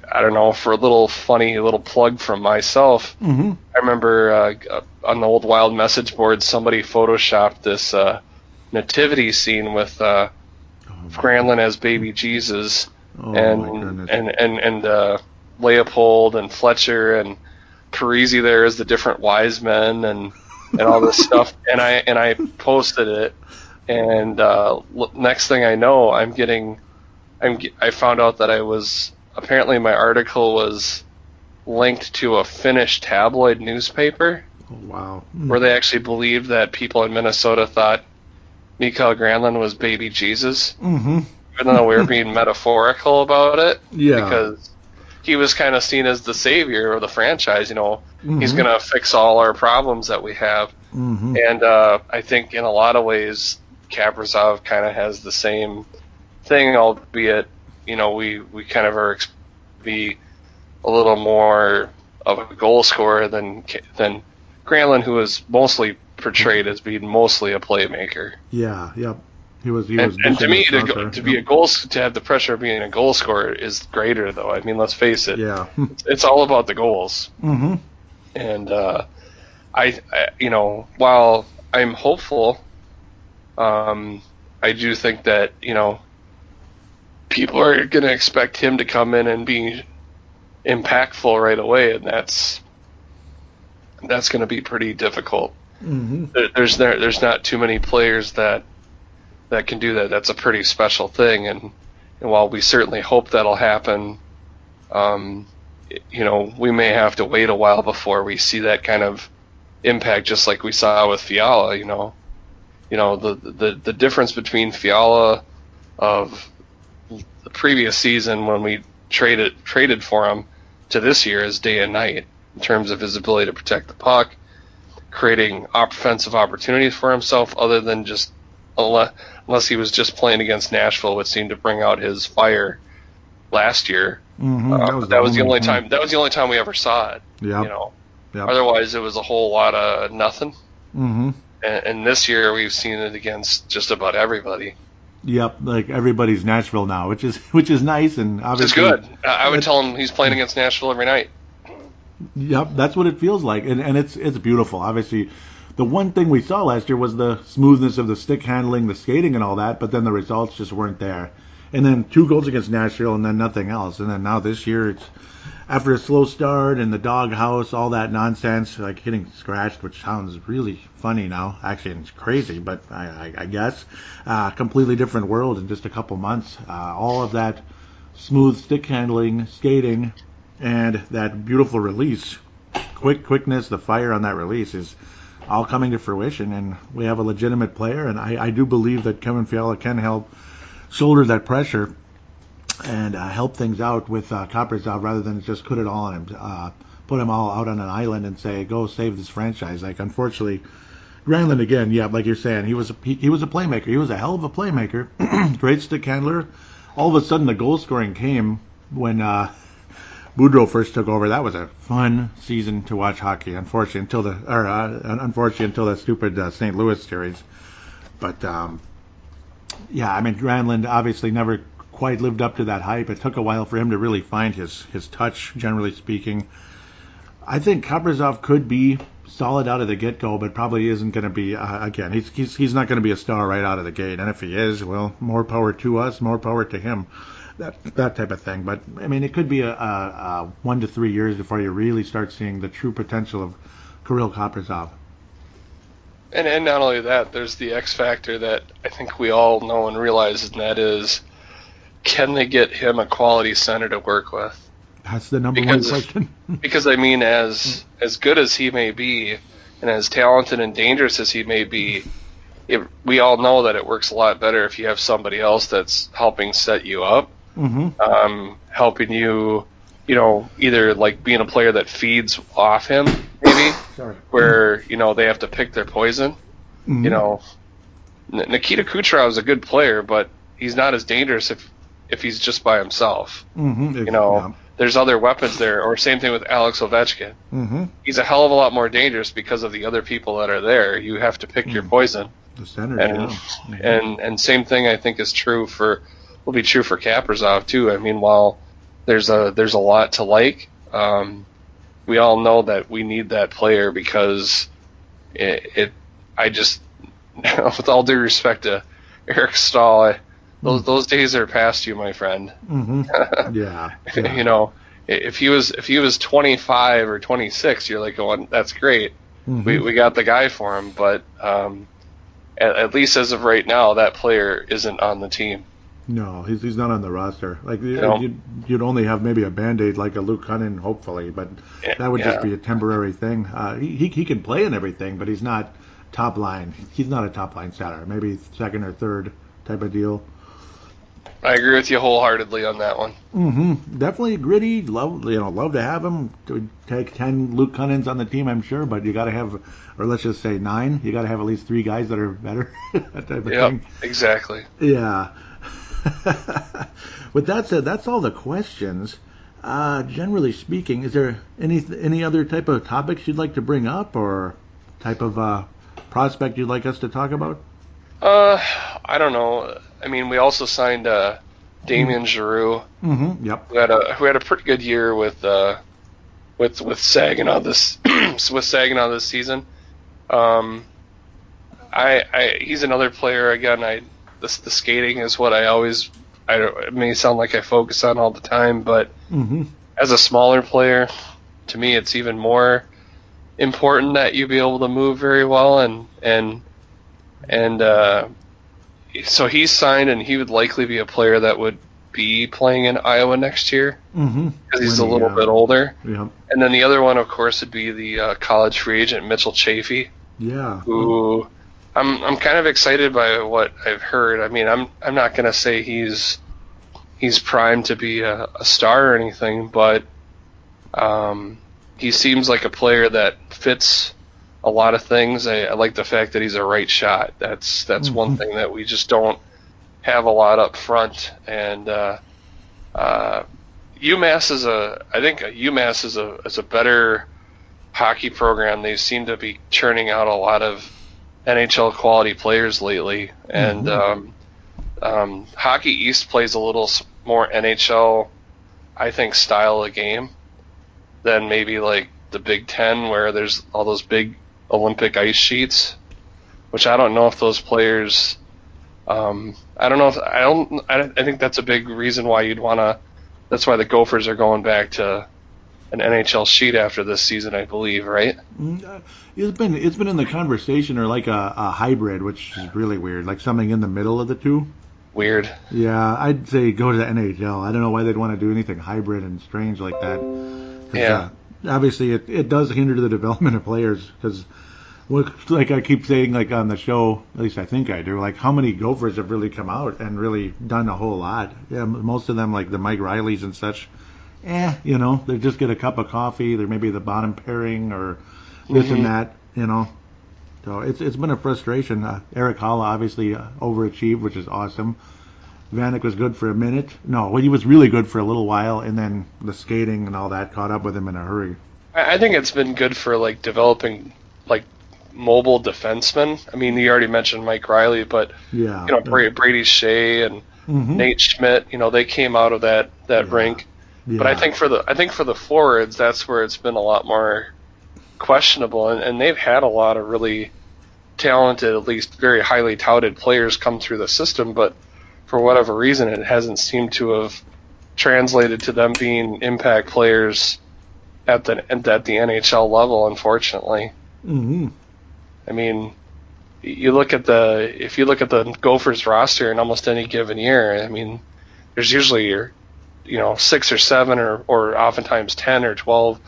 S2: I don't know, for a little funny little plug from myself, I remember on the old Wild message board, somebody photoshopped this nativity scene with Granlund as baby Jesus, and Leopold and Fletcher and Parisi there as the different wise men and all this stuff, and I posted it, and next thing I know, I found out that apparently my article was linked to a Finnish tabloid newspaper.
S1: Oh, wow.
S2: Where they actually believed that people in Minnesota thought Mikael Granlund was baby Jesus. Mm-hmm. Even though we were being metaphorical about it. Yeah. Because he was kind of seen as the savior of the franchise. He's going to fix all our problems that we have. Mm-hmm. And I think in a lot of ways, Kaprizov kind of has the same thing, albeit we kind of are be a little more of a goal scorer than Granlund, who is mostly portrayed as being mostly a playmaker. Yeah, yep. He was. And to me, to have the pressure of being a goal scorer is greater, though. I mean, let's face it. Yeah. It's all about the goals. Mm-hmm. And I while I'm hopeful, I do think that people are going to expect him to come in and be impactful right away, and that's going to be pretty difficult. Mm-hmm. There's not too many players that that can do that. That's a pretty special thing, and while we certainly hope that'll happen, we may have to wait a while before we see that kind of impact, just like we saw with Fiala. The difference between Fiala of the previous season when we traded for him to this year is day and night in terms of his ability to protect the puck, creating offensive opportunities for himself, other than just unless he was just playing against Nashville, which seemed to bring out his fire last year.
S1: Mm-hmm.
S2: That was the only time. That was the only time we ever saw it.
S1: Yep.
S2: Otherwise, it was a whole lot of nothing.
S1: Mm-hmm.
S2: And this year, we've seen it against just about everybody.
S1: Yep, like everybody's Nashville now, which is nice, and obviously
S2: it's good. I would tell him he's playing against Nashville every night.
S1: Yep, that's what it feels like, and it's beautiful. Obviously, the one thing we saw last year was the smoothness of the stick handling, the skating, and all that, but then the results just weren't there. And then 2 goals against Nashville, and then nothing else. And then now this year, it's after a slow start and the doghouse, all that nonsense, like hitting scratched, which sounds really funny now. Actually, it's crazy, but I guess completely different world in just a couple months. All of that smooth stick handling, skating, and that beautiful release, quickness, the fire on that release is all coming to fruition, and we have a legitimate player, and I do believe that Kevin Fiala can help shoulder that pressure and help things out with Kaprizov rather than just put it all on him, put him all out on an island and say, go save this franchise. Like, unfortunately, Granlund, again, yeah, like you're saying, he was a playmaker. He was a hell of a playmaker, great stick handler. All of a sudden, the goal scoring came when Boudreau first took over. That was a fun season to watch hockey. Unfortunately, until the stupid St. Louis series. But yeah, I mean, Granlund obviously never quite lived up to that hype. It took a while for him to really find his touch, generally speaking. I think Kaprizov could be solid out of the get-go, but probably isn't going to be, again, he's not going to be a star right out of the gate. And if he is, well, more power to us, more power to him, that type of thing. But, I mean, it could be a 1 to 3 years before you really start seeing the true potential of Kirill Kaprizov.
S2: And not only that, there's the X factor that I think we all know and realize, and that is, can they get him a quality center to work with?
S1: That's the number one question.
S2: Because, I mean, as good as he may be, and as talented and dangerous as he may be, we all know that it works a lot better if you have somebody else that's helping set you up, helping you, either like being a player that feeds off him, maybe, where, they have to pick their poison. Nikita Kucherov is a good player, but he's not as dangerous if he's just by himself. There's other weapons there, or same thing with Alex Ovechkin. He's a hell of a lot more dangerous because of the other people that are there. You have to pick your poison.
S1: The center,
S2: and same thing I think is will be true for Kaprizov too. I mean, while there's a lot to like, we all know that we need that player because I just with all due respect to Eric Stahl, those days are past you, my friend.
S1: Yeah.
S2: If he was 25 or 26, you're like going, that's great. We got the guy for him, but at least as of right now, that player isn't on the team.
S1: No, he's not on the roster. Like you'd only have maybe a Band-Aid like a Luke Cunnin, hopefully, but that would just be a temporary thing. He can play and everything, but he's not top line. He's not a top line center. Maybe second or third type of deal.
S2: I agree with you wholeheartedly on that one.
S1: Definitely gritty. Love to have him. To take 10 Luke Cunnins on the team, I'm sure, but you got to have, or let's just say 9. You got to have at least 3 guys that are better. That type of thing.
S2: Exactly.
S1: Yeah. With that said, that's all the questions. Generally speaking, is there any other type of topics you'd like to bring up, or type of prospect you'd like us to talk about?
S2: I don't know. I mean, we also signed Damien Giroux.
S1: Yep.
S2: Who had a pretty good year with Saginaw this this season. He's another player. Again, the skating is what it may sound like I focus on all the time, but as a smaller player, to me, it's even more important that you be able to move very well and so he's signed, and he would likely be a player that would be playing in Iowa next year because he's a little bit older.
S1: Yeah.
S2: And then the other one, of course, would be the college free agent Mitchell Chafee.
S1: Yeah.
S2: Who I'm kind of excited by what I've heard. I mean, I'm not going to say he's primed to be a star or anything, but he seems like a player that fits a lot of things. I like the fact that he's a right shot. That's one thing that we just don't have a lot up front. And UMass is a better hockey program. They seem to be churning out a lot of NHL quality players lately, and Hockey East plays a little more NHL, I think, style of game than maybe like the Big Ten, where there's all those big Olympic ice sheets, which I don't know if those players. I think that's a big reason why you'd want to. That's why the Gophers are going back to an NHL sheet after this season, I believe, right?
S1: It's been in the conversation, or like a hybrid, which is really weird, like something in the middle of the two.
S2: Weird.
S1: Yeah, I'd say go to the NHL. I don't know why they'd want to do anything hybrid and strange like that.
S2: Yeah.
S1: Obviously, it does hinder the development of players because, like I keep saying, like on the show, at least I think I do, like how many Gophers have really come out and really done a whole lot. Yeah, most of them, like the Mike Rileys and such, they just get a cup of coffee. They're maybe the bottom pairing or this and that, So it's been a frustration. Eric Holla obviously overachieved, which is awesome. Vanek was good for a minute. No, he was really good for a little while, and then the skating and all that caught up with him in a hurry.
S2: I think it's been good for like developing like mobile defensemen. I mean, you already mentioned Mike Riley, but Brady Shea and Nate Schmidt, they came out of that rink. Yeah. But I think for the forwards, that's where it's been a lot more questionable, and they've had a lot of really talented, at least very highly touted players come through the system, but for whatever reason, it hasn't seemed to have translated to them being impact players at the NHL level, unfortunately.
S1: Mm-hmm.
S2: I mean, if you look at the Gophers roster in almost any given year, I mean, there's usually 6 or 7 or oftentimes 10 or 12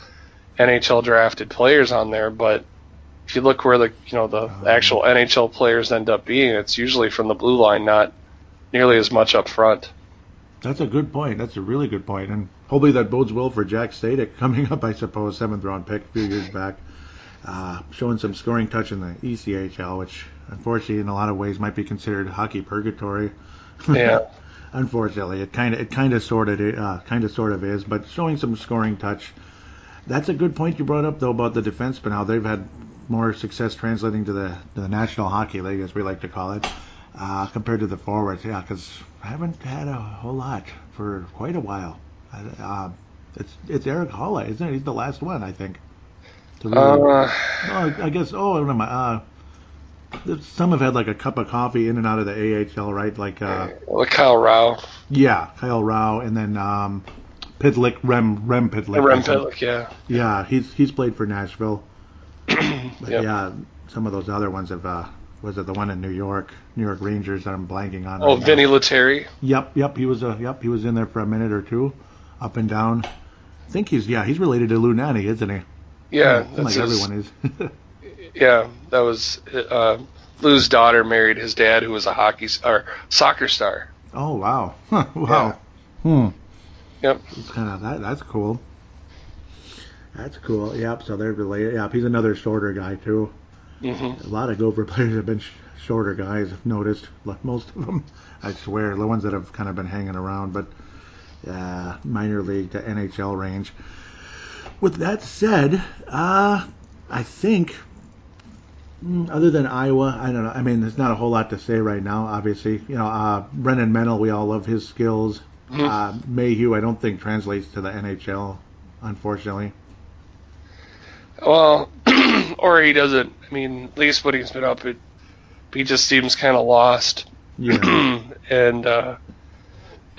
S2: NHL drafted players on there, but if you look where the actual NHL players end up being, it's usually from the blue line, not nearly as much up front.
S1: That's a good point. That's a really good point, and hopefully that bodes well for Jack Stadic coming up. I suppose 7th round pick a few years back, showing some scoring touch in the ECHL, which unfortunately in a lot of ways might be considered hockey purgatory.
S2: Yeah.
S1: Unfortunately, it kind of sort of is, but showing some scoring touch. That's a good point you brought up though about the defensemen, how they've had more success translating to the National Hockey League, as we like to call it, compared to the forwards. Yeah, because I haven't had a whole lot for quite a while. It's Eric Holla, isn't it? He's the last one, I think. I guess. Oh, no, some have had like a cup of coffee in and out of the AHL, right? Like
S2: Kyle Rao.
S1: Yeah, Kyle Rao, and then Pitlick, Rem Pitlick.
S2: Rem Pitlick, yeah.
S1: Yeah, he's played for Nashville. But
S2: Yep.
S1: yeah, some of those other ones have. Was it the one in New York Rangers that I'm blanking on?
S2: Oh,
S1: right
S2: Vinny
S1: now.
S2: Lettieri.
S1: Yep, he was in there for a minute or two, up and down. I think he's related to Lou Nanny, isn't he?
S2: Yeah,
S1: that's everyone is.
S2: Yeah, that was Lou's daughter married his dad, who was a soccer star.
S1: Oh wow! Wow. Yeah.
S2: Yep.
S1: It's kind of that's cool. That's cool. Yep. So they're related. Yep. He's another shorter guy too.
S2: Mm-hmm.
S1: A lot of Gopher players have been shorter guys. I've noticed. Most of them, I swear, the ones that have kind of been hanging around, but minor league to NHL range. With that said, I think. Other than Iowa, I don't know. I mean, there's not a whole lot to say right now, obviously. Brennan Mennel, we all love his skills.
S2: Mm-hmm.
S1: Mayhew, I don't think translates to the NHL, unfortunately.
S2: Well, or he doesn't. I mean, at least when he's been up, he just seems kind of lost.
S1: Yeah.
S2: And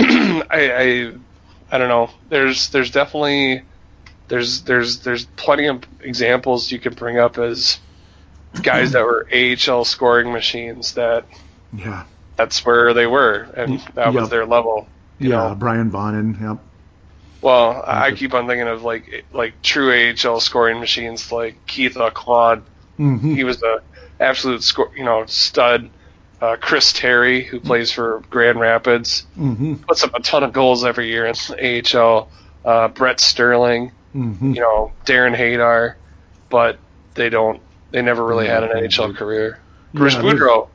S2: I don't know. There's definitely there's plenty of examples you can bring up as guys that were AHL scoring machines that that's where they were, and that was their level. You know?
S1: Brian Bonnen. Yep.
S2: Well, I keep on thinking of like true AHL scoring machines like Keith Claude.
S1: Mm-hmm.
S2: He was a absolute stud. Chris Terry, who plays for Grand Rapids, puts up a ton of goals every year in the AHL. Brett Sterling, Darren Hadar, but they never really had an NHL career. Bruce Boudreau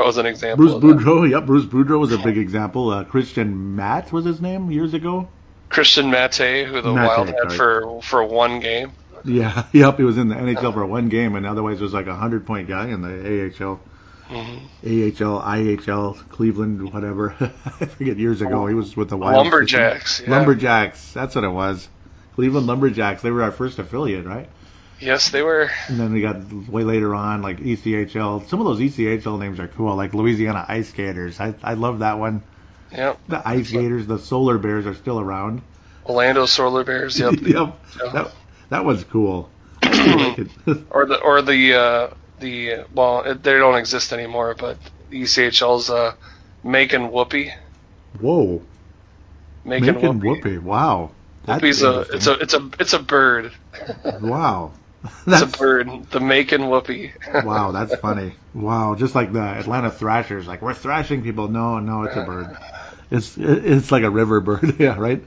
S2: is an example.
S1: Bruce Boudreau was a big example. Christian Matt was his name years ago.
S2: Christian Matte, who the Wild had for one game.
S1: Yeah, yep, he was in the NHL for one game, and otherwise was like a 100-point guy in the AHL. AHL, IHL, Cleveland, whatever. I forget years ago. He was with the Wild.
S2: Lumberjacks. Yeah.
S1: Lumberjacks, that's what it was. Cleveland Lumberjacks. They were our first affiliate, right?
S2: Yes, they were.
S1: And then we got way later on, like ECHL. Some of those ECHL names are cool, like Louisiana Ice Skaters. I love that one.
S2: Yep.
S1: The Ice Skaters, the Solar Bears are still around.
S2: Orlando Solar Bears. Yep.
S1: Yep. That was cool. I like it. They don't exist anymore, but ECHL's Macon Whoopee. Whoa.
S2: Macon Whoopee.
S1: Wow.
S2: Whoopee's it's a bird.
S1: Wow.
S2: It's a bird. The Macon Whoopee.
S1: Wow, that's funny. Wow, just like the Atlanta Thrashers, like we're thrashing people. No, it's a bird. It's like a river bird, yeah, right?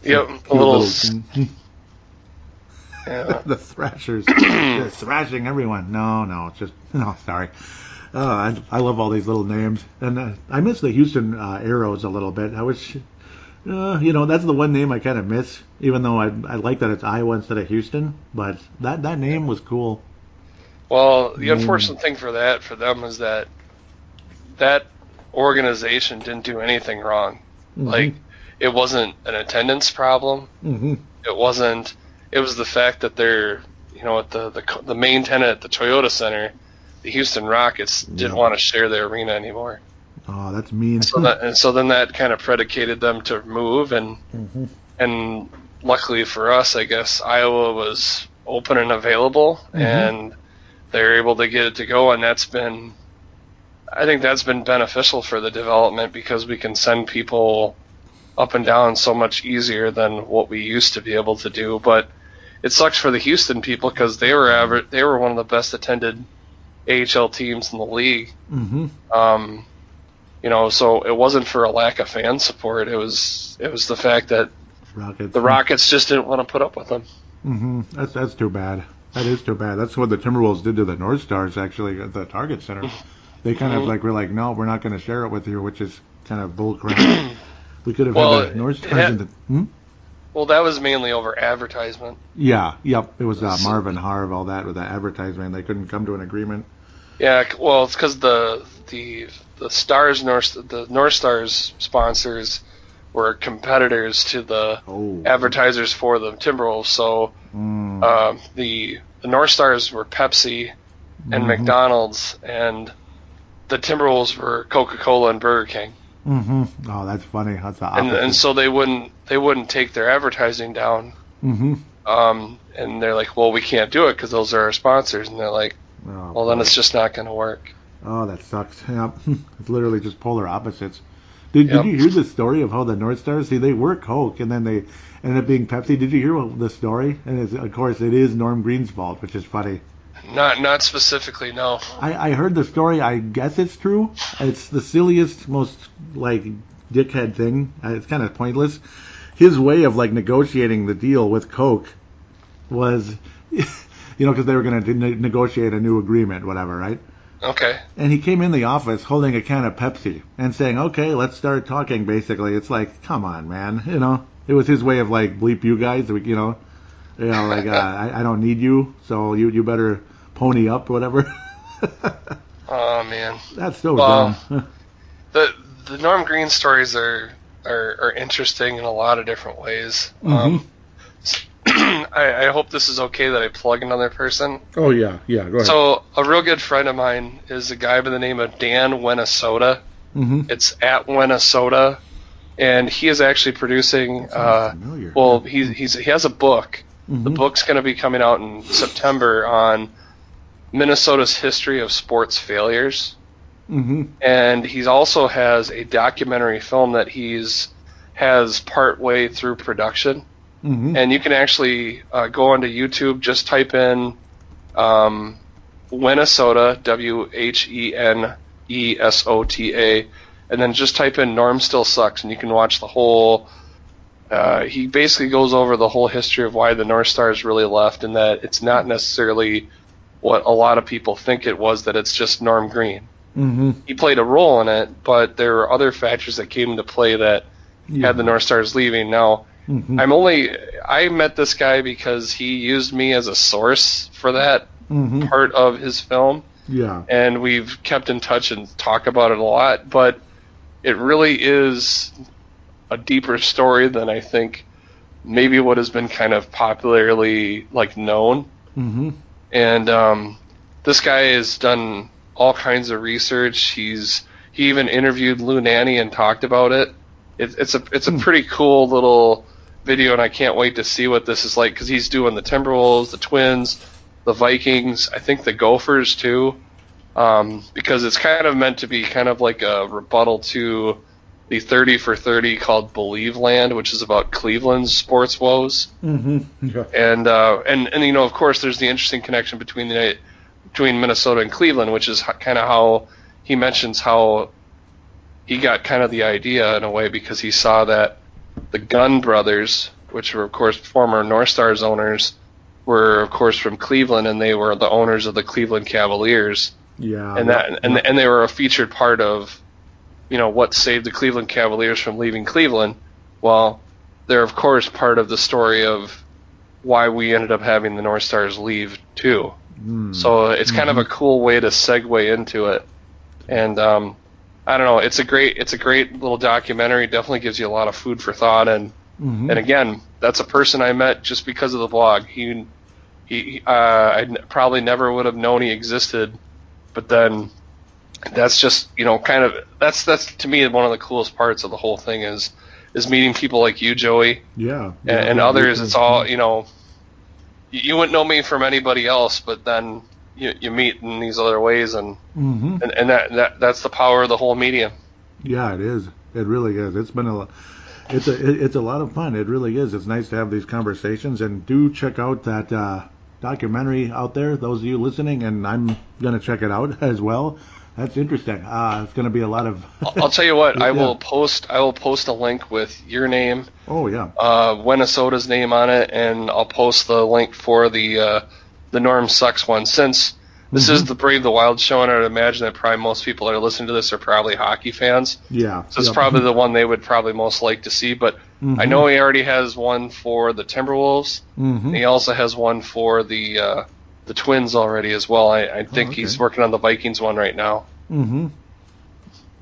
S2: Yep, a little.
S1: Yeah. The Thrashers, they're thrashing everyone. No, sorry. I love all these little names, and I miss the Houston Arrows a little bit. I wish, that's the one name I kind of miss, even though I like that it's Iowa instead of Houston. But that name was cool.
S2: Well, the unfortunate thing for them is that organization didn't do anything wrong. Mm-hmm. Like, it wasn't an attendance problem.
S1: Mm-hmm.
S2: It was the fact that they're, at the main tenant at the Toyota Center, the Houston Rockets didn't want to share their arena anymore.
S1: Oh, that's mean.
S2: So then that kind of predicated them to move, and luckily for us, I guess Iowa was open and available, and they were able to get it to go, and I think that's been beneficial for the development because we can send people up and down so much easier than what we used to be able to do. But it sucks for the Houston people because they were one of the best attended AHL teams in the league.
S1: Mm-hmm.
S2: So it wasn't for a lack of fan support. It was the fact that the Rockets just didn't want to put up with them.
S1: Mm-hmm. That's too bad. That is too bad. That's what the Timberwolves did to the North Stars actually at the Target Center. They kind of were like, no, we're not going to share it with you, which is kind of bullcrap. We could have had the North Stars in the.
S2: Well, that was mainly over advertisement.
S1: Yeah, yep. It was Marvin Harv, all that with the advertisement. They couldn't come to an agreement.
S2: Yeah, well, it's because the North Stars sponsors were competitors to the advertisers for the Timberwolves. So the North Stars were Pepsi and McDonald's, and the Timberwolves were Coca-Cola and Burger King.
S1: Mm-hmm. Oh, that's funny. That's the opposite.
S2: And so they wouldn't take their advertising down.
S1: Mm-hmm.
S2: And they're like, well, we can't do it because those are our sponsors. And they're like, then it's just not going to work.
S1: Oh, that sucks. Yeah. It's literally just polar opposites. Did you hear the story of how the North Stars, they were Coke and then they ended up being Pepsi? Did you hear the story? And of course, it is Norm Green's fault, which is funny.
S2: Not specifically, no.
S1: I heard the story. I guess it's true. It's the silliest, most dickhead thing. It's kind of pointless. His way of negotiating the deal with Coke was, because they were going to negotiate a new agreement, whatever, right?
S2: Okay.
S1: And he came in the office holding a can of Pepsi and saying, "Okay, let's start talking." Basically, it's like, come on, man. It was his way of bleep you guys. I don't need you, so you better pony up, or whatever.
S2: Oh man,
S1: that's so dumb.
S2: The Norm Green stories are interesting in a lot of different ways.
S1: Mm-hmm.
S2: I hope this is okay that I plug another person.
S1: Oh yeah, go ahead.
S2: So a real good friend of mine is a guy by the name of Dan Wenisota.
S1: Mm-hmm.
S2: It's at Wenisota, and he is actually producing.
S1: Familiar.
S2: He has a book.
S1: Mm-hmm.
S2: The book's going to be coming out in September on Minnesota's history of sports failures. and he also has a documentary film that has part way through production. And you can actually go onto YouTube, just type in Winnesota, Whenesota, and then just type in Norm Still Sucks, and you can watch the whole. He basically goes over the whole history of why the North Stars really left, and that it's not necessarily what a lot of people think it was, that it's just Norm Green. He played a role in it, but there were other factors that came into play that had the North Stars leaving. Now, I met this guy because he used me as a source for that part of his film.
S1: Yeah.
S2: And we've kept in touch and talk about it a lot, but it really is a deeper story than I think maybe what has been kind of popularly known. And this guy has done all kinds of research. He even interviewed Lou Nanne and talked about it. It's a pretty cool little video, and I can't wait to see what this is like, because he's doing the Timberwolves, the Twins, the Vikings, I think the Gophers too, because it's kind of meant to be kind of like a rebuttal to the 30 for 30 called Believe Land, which is about Cleveland's sports woes. And of course, there's the interesting connection between Minnesota and Cleveland, which is kind of how he mentions how he got kind of the idea in a way, because he saw that the Gunn brothers, which were of course former North Stars owners, were of course from Cleveland, and they were the owners of the Cleveland Cavaliers.
S1: Yeah.
S2: And they were a featured part of, what saved the Cleveland Cavaliers from leaving Cleveland. Well, they're of course part of the story of why we ended up having the North Stars leave too. So it's kind of a cool way to segue into it. And I don't know, it's a great little documentary. Definitely gives you a lot of food for thought. And again, that's a person I met just because of the blog. I probably never would have known he existed, but then that's just that's to me one of the coolest parts of the whole thing is meeting people like you, Joey. And others. It's all you wouldn't know me from anybody else, but then you meet in these other ways, and that's the power of the whole medium.
S1: Yeah, it is. It really is. It's been it's a lot of fun. It really is. It's nice to have these conversations, and do check out that documentary out there, those of you listening, and I'm going to check it out as well. That's interesting. It's going to be a lot of...
S2: I'll tell you what, I will post a link with your name.
S1: Oh, yeah.
S2: Winnesota's name on it, and I'll post the link for the Norm Sucks one. Since this is the Brave the Wild show, and I would imagine that probably most people that are listening to this are probably hockey fans.
S1: Yeah.
S2: So it's probably the one they would probably most like to see. But I know he already has one for the Timberwolves. And he also has one for the Twins already as well. I think he's working on the Vikings one right now.
S1: Yeah,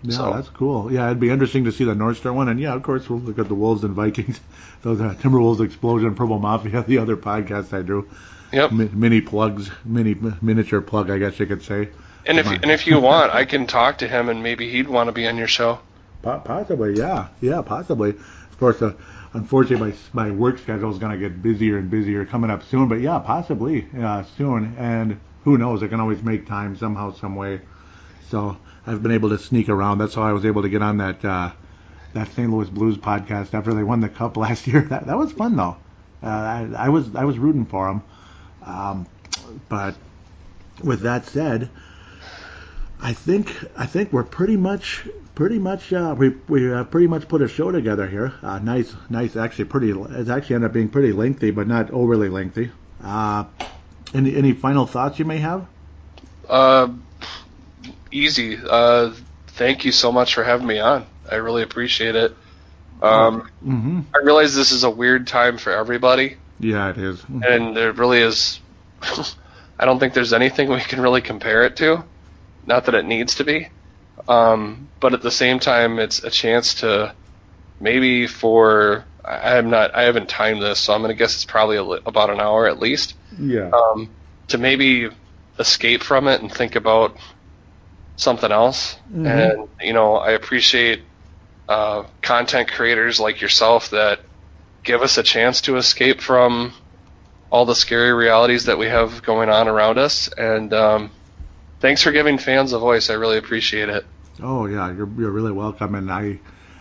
S1: that's cool. Yeah, it'd be interesting to see the North Star one. And yeah, of course, we'll look at the Wolves and Vikings. Those Timberwolves Explosion, Purple Mafia, the other podcast I do.
S2: Yep.
S1: Miniature plug, I guess you could say.
S2: And if you want, I can talk to him, and maybe he'd want to be on your show.
S1: Possibly, yeah. Yeah, possibly. Of course, unfortunately, my work schedule is going to get busier and busier coming up soon. But yeah, possibly soon. And who knows? I can always make time somehow, some way. So I've been able to sneak around. That's how I was able to get on that St. Louis Blues podcast after they won the Cup last year. That was fun though. I was rooting for them. But with that said, I think we're pretty much we pretty much put a show together here. Nice. Actually, it's actually ended up being pretty lengthy, but not overly lengthy. Any final thoughts you may have?
S2: Easy. Thank you so much for having me on. I really appreciate it. I realize this is a weird time for everybody.
S1: Yeah, it is.
S2: And there really is. I don't think there's anything we can really compare it to. Not that it needs to be. But at the same time, it's a chance to maybe I haven't timed this, so I'm going to guess it's probably about an hour at least.
S1: Yeah.
S2: To maybe escape from it and think about something else. And, I appreciate content creators like yourself that give us a chance to escape from all the scary realities that we have going on around us. And thanks for giving fans a voice. I really appreciate it.
S1: Oh yeah, you're really welcome, and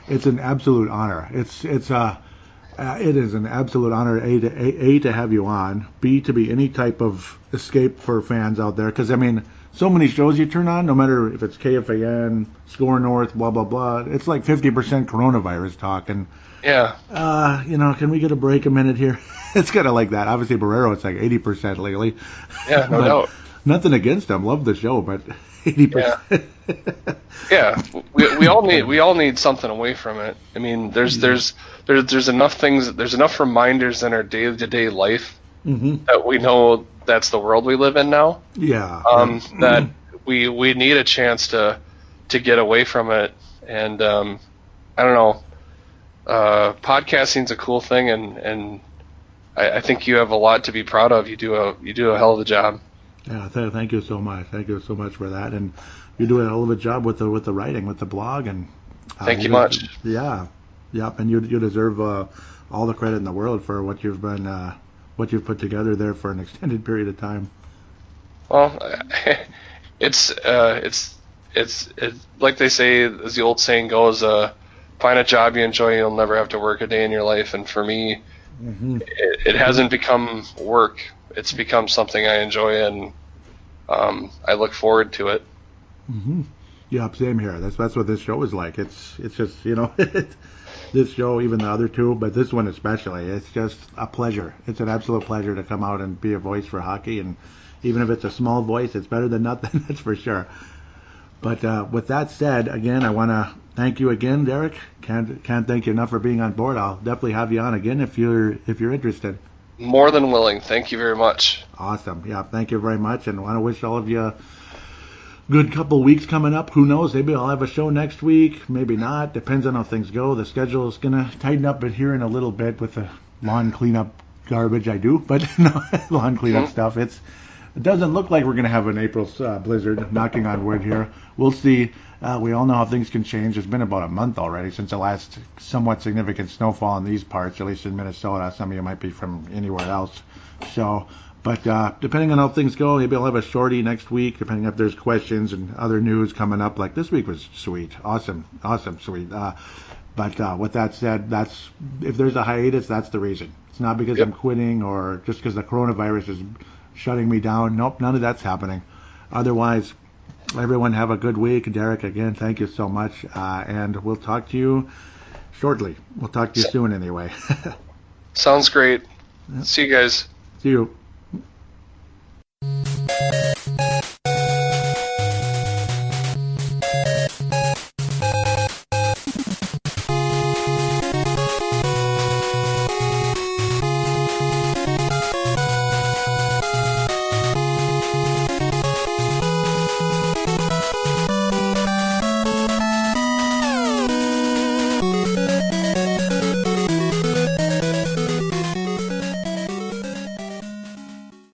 S1: it's an absolute honor. It is an absolute honor, A, to have you on, B, to be any type of escape for fans out there. Because, I mean, so many shows you turn on, no matter if it's KFAN, Score North, blah, blah, blah, it's like 50% coronavirus talk. And,
S2: Yeah.
S1: can we get a break a minute here? It's kind of like that. Obviously, Barrero, it's like 80% lately.
S2: Yeah, no doubt.
S1: Nothing against them. Love the show, but 80%.
S2: Yeah, we all need something away from it. I mean, there's enough things, there's enough reminders in our day-to-day life that we know that's the world we live in now.
S1: Yeah.
S2: That we need a chance to get away from it, and I don't know. Podcasting's a cool thing, and I think you have a lot to be proud of. You do a hell of a job.
S1: Yeah, thank you so much. Thank you so much for that, and you do a hell of a job with the writing, with the blog, and
S2: thank you much.
S1: Yeah, yep, and you deserve all the credit in the world for what you've put together there for an extended period of time.
S2: Well, it's like they say, as the old saying goes, find a job you enjoy, you'll never have to work a day in your life. And for me, it hasn't become work. It's become something I enjoy, and I look forward to it.
S1: Yeah, same here. That's what this show is like. It's just, this show, even the other two, but this one especially, it's just a pleasure. It's an absolute pleasure to come out and be a voice for hockey, and even if it's a small voice, it's better than nothing, that's for sure. But with that said, again, I want to thank you again, Derek. Can't thank you enough for being on board. I'll definitely have you on again if you're interested.
S2: More than willing. Thank you very much.
S1: Awesome. Yeah, thank you very much, and I want to wish all of you a good couple weeks coming up. Who knows? Maybe I'll have a show next week. Maybe not. Depends on how things go. The schedule is going to tighten up here in a little bit with the lawn cleanup garbage I do, but no, lawn cleanup stuff. It doesn't look like we're going to have an April blizzard, knocking on wood here. We'll see. We all know how things can change. It's been about a month already since the last somewhat significant snowfall in these parts, at least in Minnesota. Some of you might be from anywhere else. So, but depending on how things go, maybe I'll have a shorty next week, depending if there's questions and other news coming up. Like this week was sweet. Awesome, sweet. But with that said, if there's a hiatus, that's the reason. It's not because I'm quitting or just because the coronavirus is shutting me down. Nope, none of that's happening. Otherwise, everyone have a good week. Derek, again, thank you so much. And we'll talk to you shortly. We'll talk to you soon anyway.
S2: Sounds great. See you guys.
S1: See you.